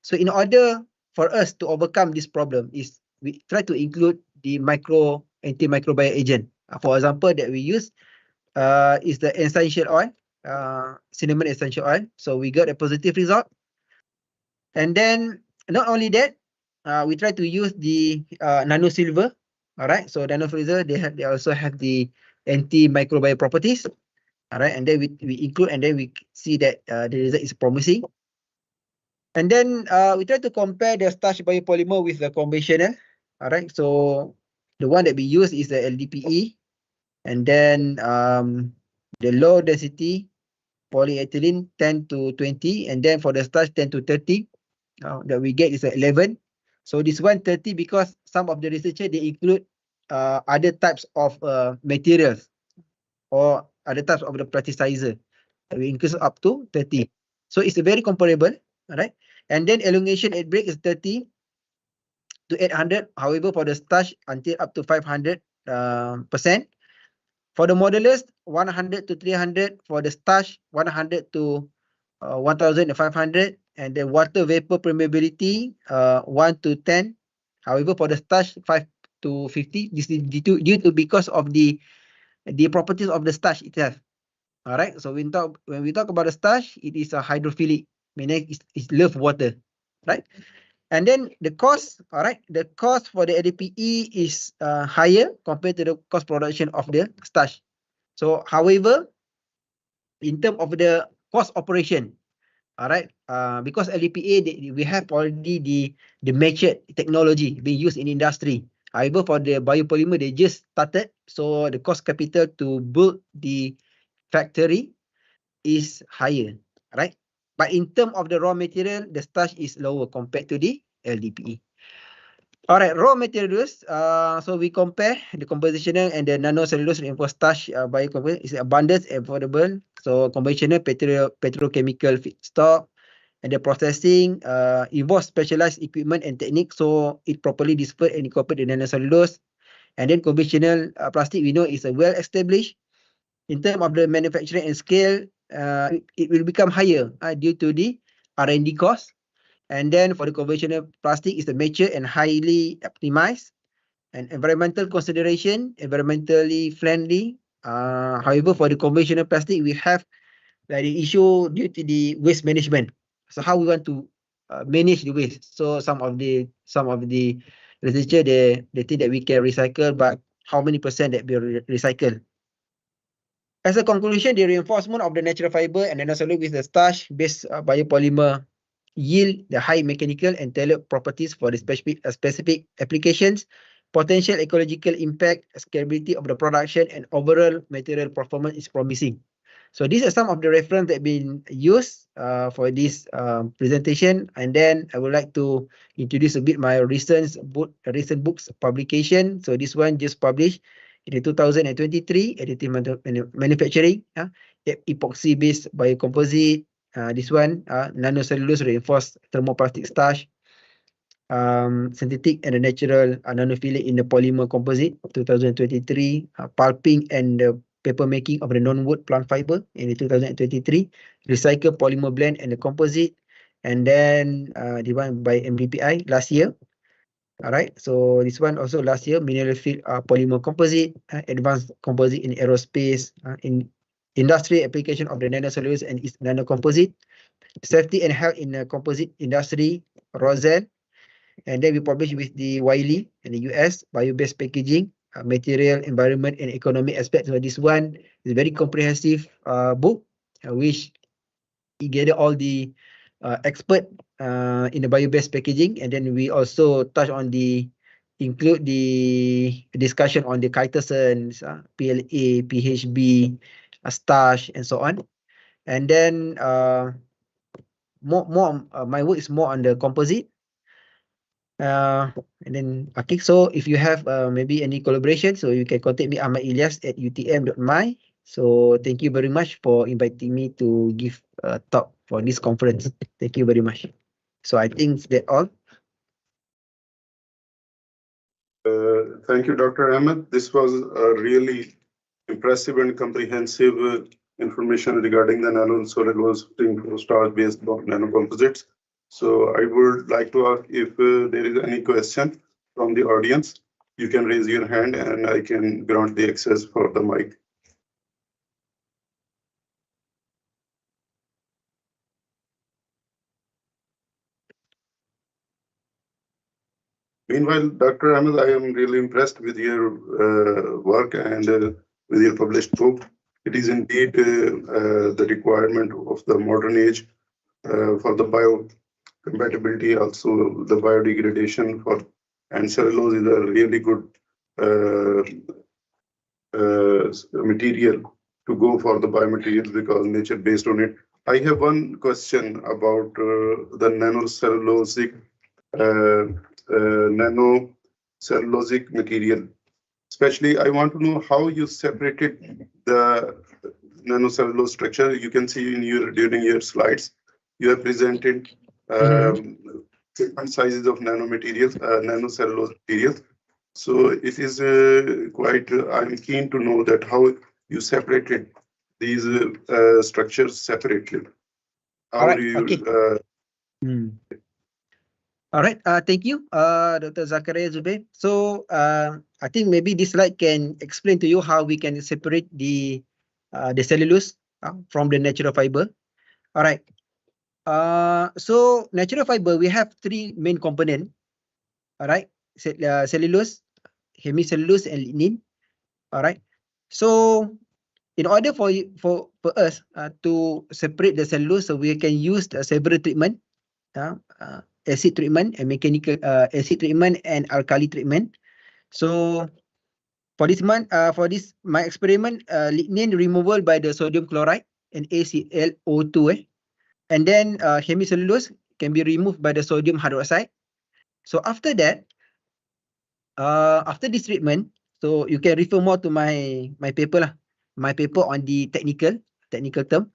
So in order for us to overcome this problem, is we try to include the antimicrobial agent. For example, that we use is the essential oil, cinnamon essential oil. So we got a positive result. And then not only that, we try to use the nano silver. All right, so nano freezer, they also have the antimicrobial properties. All right, and then we include, and then we see that the result is promising. And then we try to compare the starch biopolymer with the conventional. All right, so the one that we use is the LDPE, and then the low density polyethylene 10 to 20, and then for the starch 10 to 30 that we get is 11. So this one 30 because some of the researchers they include other types of materials or other types of the plasticizer. We increase up to 30. So it's very comparable, all right? And then elongation at break is 30 to 800. However, for the starch until up to 500%. For the modulus, 100 to 300. For the starch, 100 to 1,500. And the water vapor permeability, 1 to 10. However, for the starch, 5 to 50. This is due to because of the properties of the starch itself. All right. So when we talk about the starch, it is a hydrophilic, meaning it love water, right? And then the cost, all right, the cost for the LDPE is higher compared to the cost production of the starch. So, however, in terms of the cost operation, all right, because LDPE we have already the matured technology being used in industry. However, for the biopolymer, they just started, so the cost capital to build the factory is higher, right? But in terms of the raw material, the starch is lower compared to the LDPE. All right, raw materials. So we compare the conventional and the nanocellulose reinforced starch biocomposite is abundant and affordable. So conventional petrochemical feedstock and the processing involves specialized equipment and technique, so it properly disperse and incorporate the nanocellulose. And then conventional plastic, we know, is a well established. In terms of the manufacturing and scale, it will become higher due to the R&D cost. And then for the conventional plastic, is the mature and highly optimized. And environmental consideration, environmentally friendly. However, for the conventional plastic, we have the issue due to the waste management. So how we want to manage the waste? So some of the researcher, they think that we can recycle, but how many percent that we recycle? As a conclusion, the reinforcement of the natural fiber and nanocellulose with the starch-based biopolymer yield the high mechanical and tailored properties for the specific applications, potential ecological impact, scalability of the production, and overall material performance is promising. So these are some of the reference that been used for this presentation. And then I would like to introduce a bit my recent books publication. So this one just published in 2023, additive manufacturing, epoxy-based biocomposite. This one, nanocellulose reinforced thermoplastic starch, synthetic and natural nanofilling in the polymer composite, 2023, pulping and paper making of the non-wood plant fiber in 2023, recycle polymer blend and the composite, and then the one by MDPI last year. All right, so this one also last year, mineral field polymer composite, advanced composite in aerospace, in industry application of the nanocellulose and its nanocomposite, safety and health in the composite industry, Roselle. And then we publish with the Wiley in the US, bio-based packaging, material, environment, and economic aspects. So this one is a very comprehensive book, which it gather all the expert in the bio-based packaging. And then we also touch on include the discussion on the chitosans, PLA, PHB, starch, and so on. And then my work is more on the composite. And then okay, so if you have maybe any collaboration, so you can contact me, Ahmad Ilyas at utm.my. So thank you very much for inviting me to give a talk for this conference. Thank you very much. So I think that's all. Thank you, Dr. Ahmed. This was a really impressive and comprehensive information regarding the nanocellulose starch-based nanocomposites. So I would like to ask if there is any question from the audience. You can raise your hand and I can grant the access for the mic. Meanwhile, Dr. Ahmed, I am really impressed with your work and with your published book. It is indeed the requirement of the modern age for the biocompatibility, also the biodegradation for, and cellulose is a really good material to go for the biomaterials because nature based on it. I have one question about the nanocellulosic nanocellulosic material. Especially, I want to know how you separated the nanocellulose structure. You can see in during your slides, you have presented different sizes of nanomaterials, nanocellulose materials. So it is quite. I'm keen to know that how you separated these structures separately. How All right, do you? Okay. All right, thank you, Dr. Zakaria Zubair. So I think maybe this slide can explain to you how we can separate the cellulose from the natural fiber. All right. So natural fiber, we have three main components. All right, cellulose, hemicellulose, and lignin. All right. So in order for us to separate the cellulose, so we can use several treatment. Acid treatment and mechanical acid treatment and alkali treatment. So for this my experiment, lignin removal by the sodium chloride and AClO2, and then hemicellulose can be removed by the sodium hydroxide. So after that, after this treatment, so you can refer more to my paper lah, my paper on the technical term,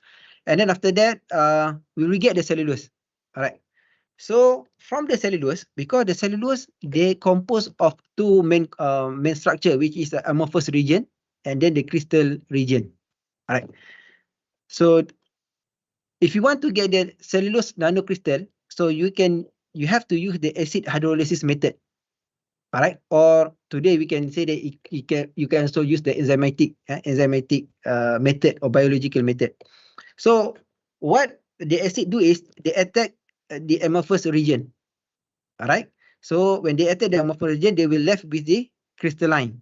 and then after that, we will get the cellulose. All right. So from the cellulose, because the cellulose they compose of two main structure, which is the amorphous region and then the crystal region. All right. So if you want to get the cellulose nanocrystal, so you have to use the acid hydrolysis method. All right. Or today we can say that you can also use the enzymatic method or biological method. So what the acid do is they attack the amorphous region. All right. So when they attack the amorphous region, they will left with the crystalline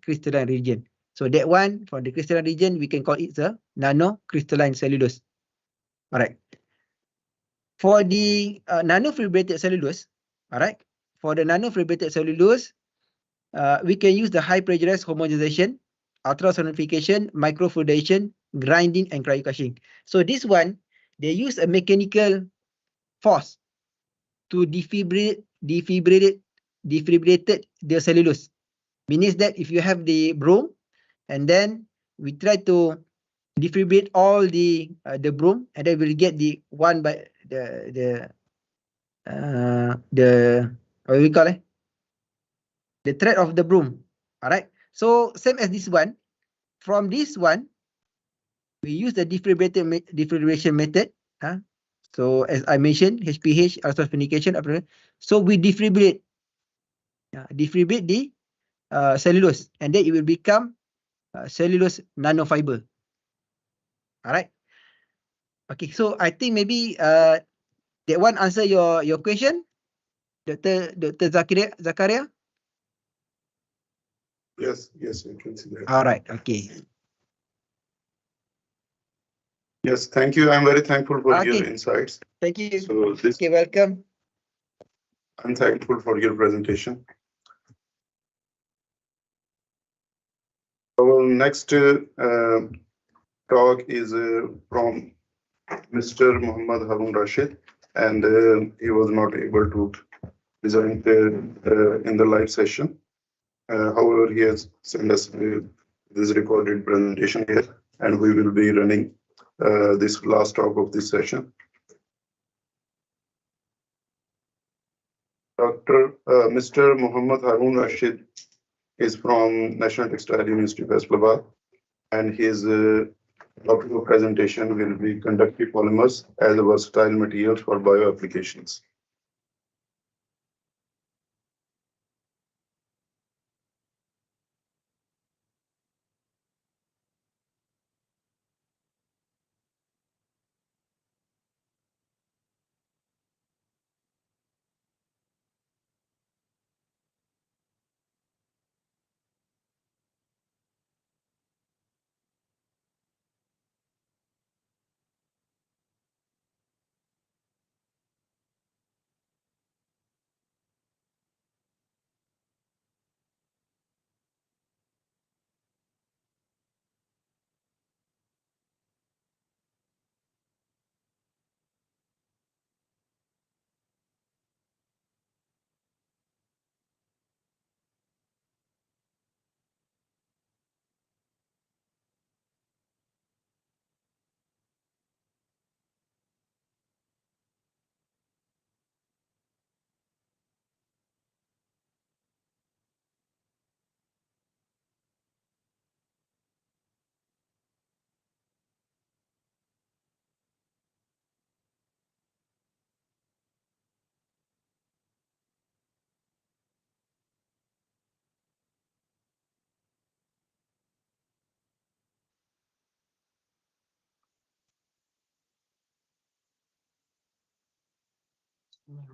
region. So that one for the crystalline region, we can call it the nanocrystalline cellulose. All right. For the nanofibrated cellulose, all right. For the nanofibrated cellulose, we can use the high pressurized homogenization, ultrasonification, microfluidization, grinding, and cryocrushing. So this one, they use a mechanical force to defibrillate the cellulose. Means that if you have the brome, and then we try to defibrillate all the brome, and then we'll get the one by the what we call it? The thread of the broom. All right. So same as this one. From this one, we use the defibrillation method. So as I mentioned, HPH, ultrasonification. So we defibrillate the cellulose, and then it will become cellulose nanofiber. All right. Okay. So I think maybe that one answer your question, Dr. Zakaria. Yes, I can see that. All right. Okay. Yes, thank you. I'm very thankful for your insights. Thank you. So okay, welcome. I'm thankful for your presentation. Our next talk is from Mr. Muhammad Harun Rashid, and he was not able to present in the live session. However, he has sent us this recorded presentation here, and we will be running this last talk of this session. Mr. Muhammad Harun Rashid is from National Textile University of Faisalabad, and his doctoral presentation will be conductive polymers as a versatile materials for bio applications. Hello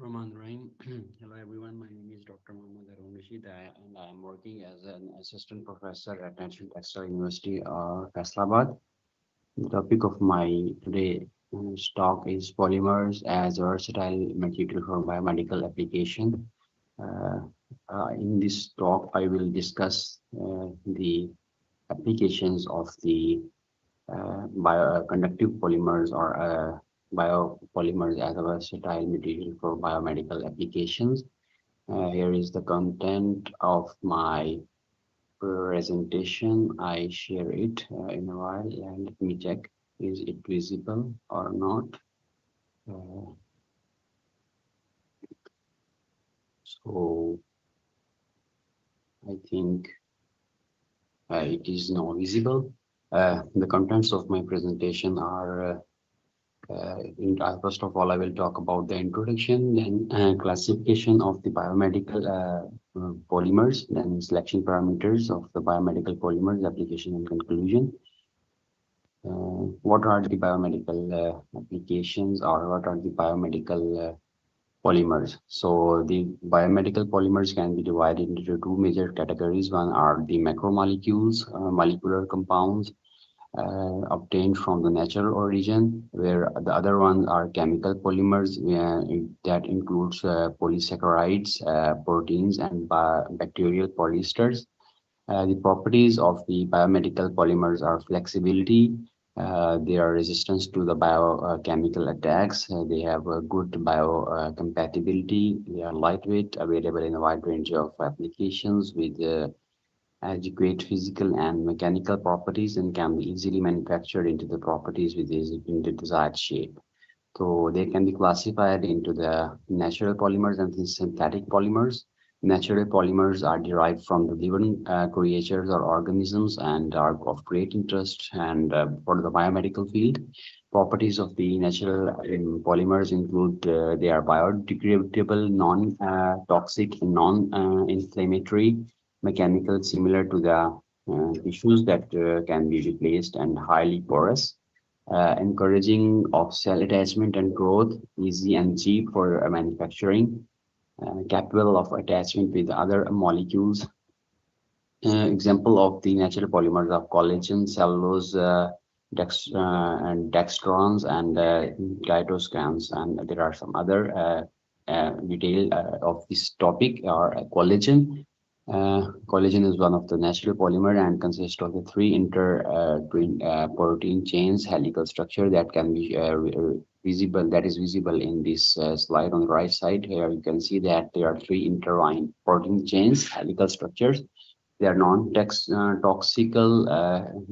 everyone, my name is Dr. Muhammad Harun Rashid, and I am working as an assistant professor at National Textile University, Faisalabad. The topic of my today talk is polymers as a versatile material for biomedical application. In this talk, I will discuss the applications of the bioconductive polymers or biopolymers as a versatile material for biomedical applications. Here is the content of my presentation. I share it in a while, and let me check, is it visible or not? So I think it is now visible. The contents of my presentation are first of all, I will talk about the introduction, then classification of the biomedical polymers, then selection parameters of the biomedical polymers, application and conclusion. What are the biomedical applications, or what are the biomedical polymers? So the biomedical polymers can be divided into two major categories. One are the macromolecules, molecular compounds, obtained from the natural origin, where the other ones are chemical polymers that includes polysaccharides, proteins, and bacterial polyesters. The properties of the biomedical polymers are flexibility. They are resistance to the biochemical attacks. They have a good biocompatibility. They are lightweight, available in a wide range of applications with adequate physical and mechanical properties, and can be easily manufactured into the properties with the desired shape. So they can be classified into the natural polymers and the synthetic polymers. Natural polymers are derived from the living creatures or organisms and are of great interest and for the biomedical field. Properties of the natural polymers include they are biodegradable, non-toxic, non-inflammatory, mechanical, similar to the tissues that can be replaced, and highly porous. Encouraging of cell attachment and growth, easy and cheap for manufacturing, capable of attachment with other molecules. Example of the natural polymers are collagen, cellulose, and dextrons, and cytoscans, and there are some other detail of this topic are collagen. Collagen is one of the natural polymer and consists of the three protein chains, helical structure that can be visible. That is visible in this slide on the right side. Here you can see that there are three intertwined protein chains, helical structures. They are non-toxical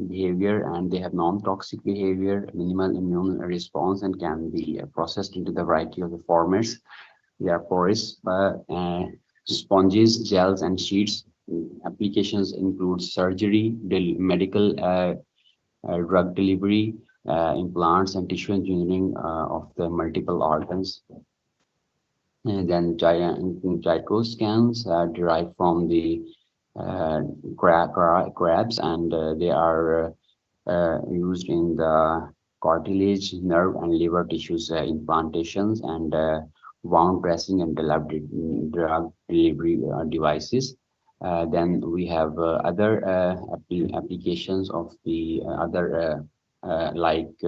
behavior, and they have non-toxic behavior, minimal immune response, and can be processed into the variety of the formats. They are porous, sponges, gels, and sheets. Applications include surgery, medical drug delivery, implants, and tissue engineering of the multiple organs. And then gytoscans derived from the crabs, and they are used in the cartilage, nerve, and liver tissues implantations, and wound dressing and drug delivery devices. Then we have other applications of the other like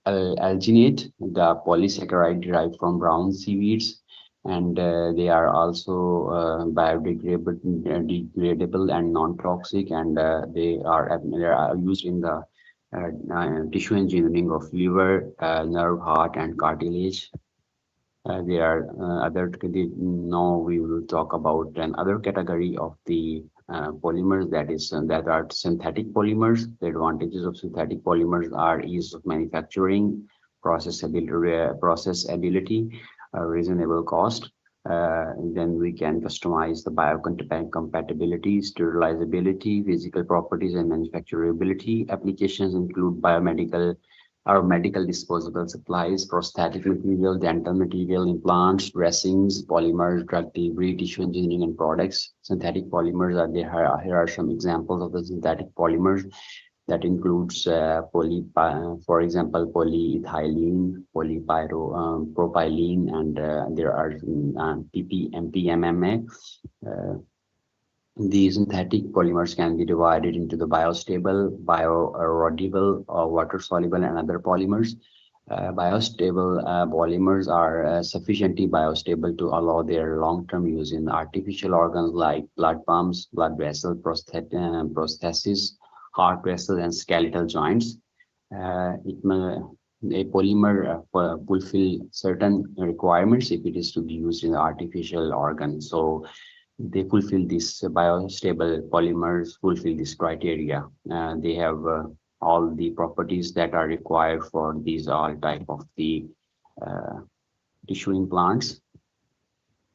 alginate, the polysaccharide derived from brown seaweeds, and they are also biodegradable and non-toxic, and they are used in the tissue engineering of liver, nerve, heart, and cartilage. There are now we will talk about another category of the polymers, that are synthetic polymers. The advantages of synthetic polymers are ease of manufacturing, processability, reasonable cost. Then we can customize the biocompatibility, sterilizability, physical properties, and manufacturability. Applications include biomedical or medical disposable supplies, prosthetic material, dental material, implants, dressings, polymers, drug delivery, tissue engineering, and products. Synthetic polymers are there. Here are some examples of the synthetic polymers. That includes for example, polyethylene, polypropylene, and there are PP, MP, MMA. The synthetic polymers can be divided into the biostable, bioerodible, water-soluble, and other polymers. Biostable polymers are sufficiently biostable to allow their long-term use in artificial organs like blood pumps, blood vessel prosthesis, heart vessels, and skeletal joints. A polymer fulfill certain requirements if it is to be used in artificial organs. So they fulfill this biostable polymers fulfill this criteria. They have all the properties that are required for these all type of the tissue implants.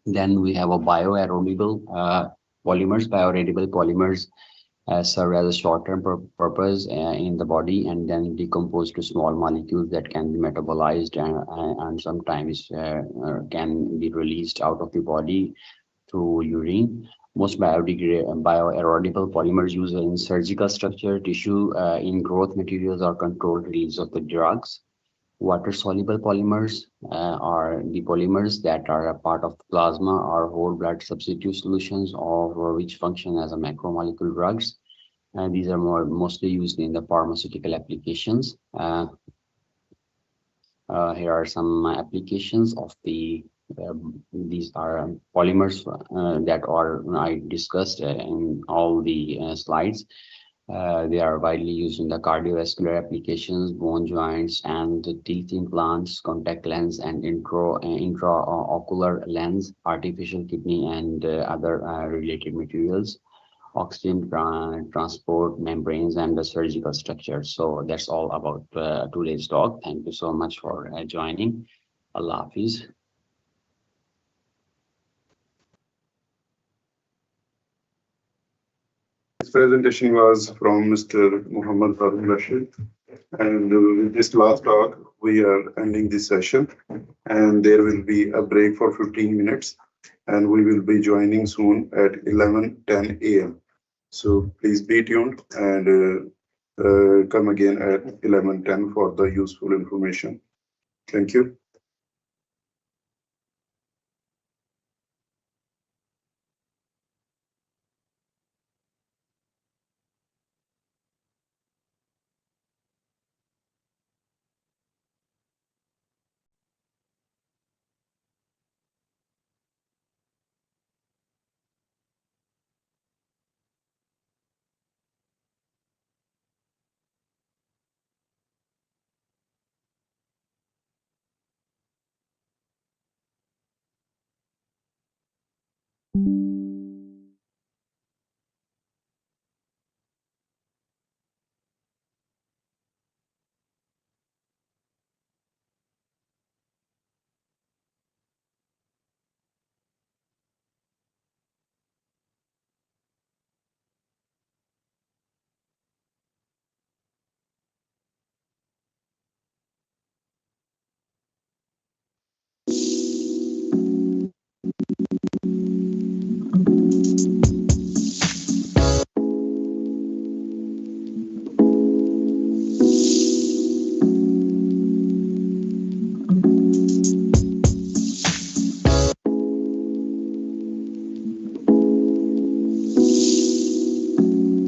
Then we have a bioerodible polymers. Bioerodible polymers serve as a short-term purpose in the body and then decompose to small molecules that can be metabolized and sometimes can be released out of the body through urine. Most bioerodible polymers used in surgical structure, tissue, in growth materials or controlled release of the drugs. Water-soluble polymers are the polymers that are a part of plasma or whole blood substitute solutions or which function as a macromolecule drugs. These are mostly used in the pharmaceutical applications. Here are some applications of these are polymers that I discussed in all the slides. They are widely used in the cardiovascular applications, bone joints, and the teeth implants, contact lens, and intraocular lens, artificial kidney, and other related materials, oxygen transport, membranes, and the surgical structure. So that's all about today's talk. Thank you so much for joining. Allah Hafiz. This presentation was from Mr. Muhammad Harun Rashid. And with this last talk, we are ending this session. And there will be a break for 15 minutes. And we will be joining soon at 11:10 a.m. So please be tuned and come again at 11:10 for the useful information. Thank you.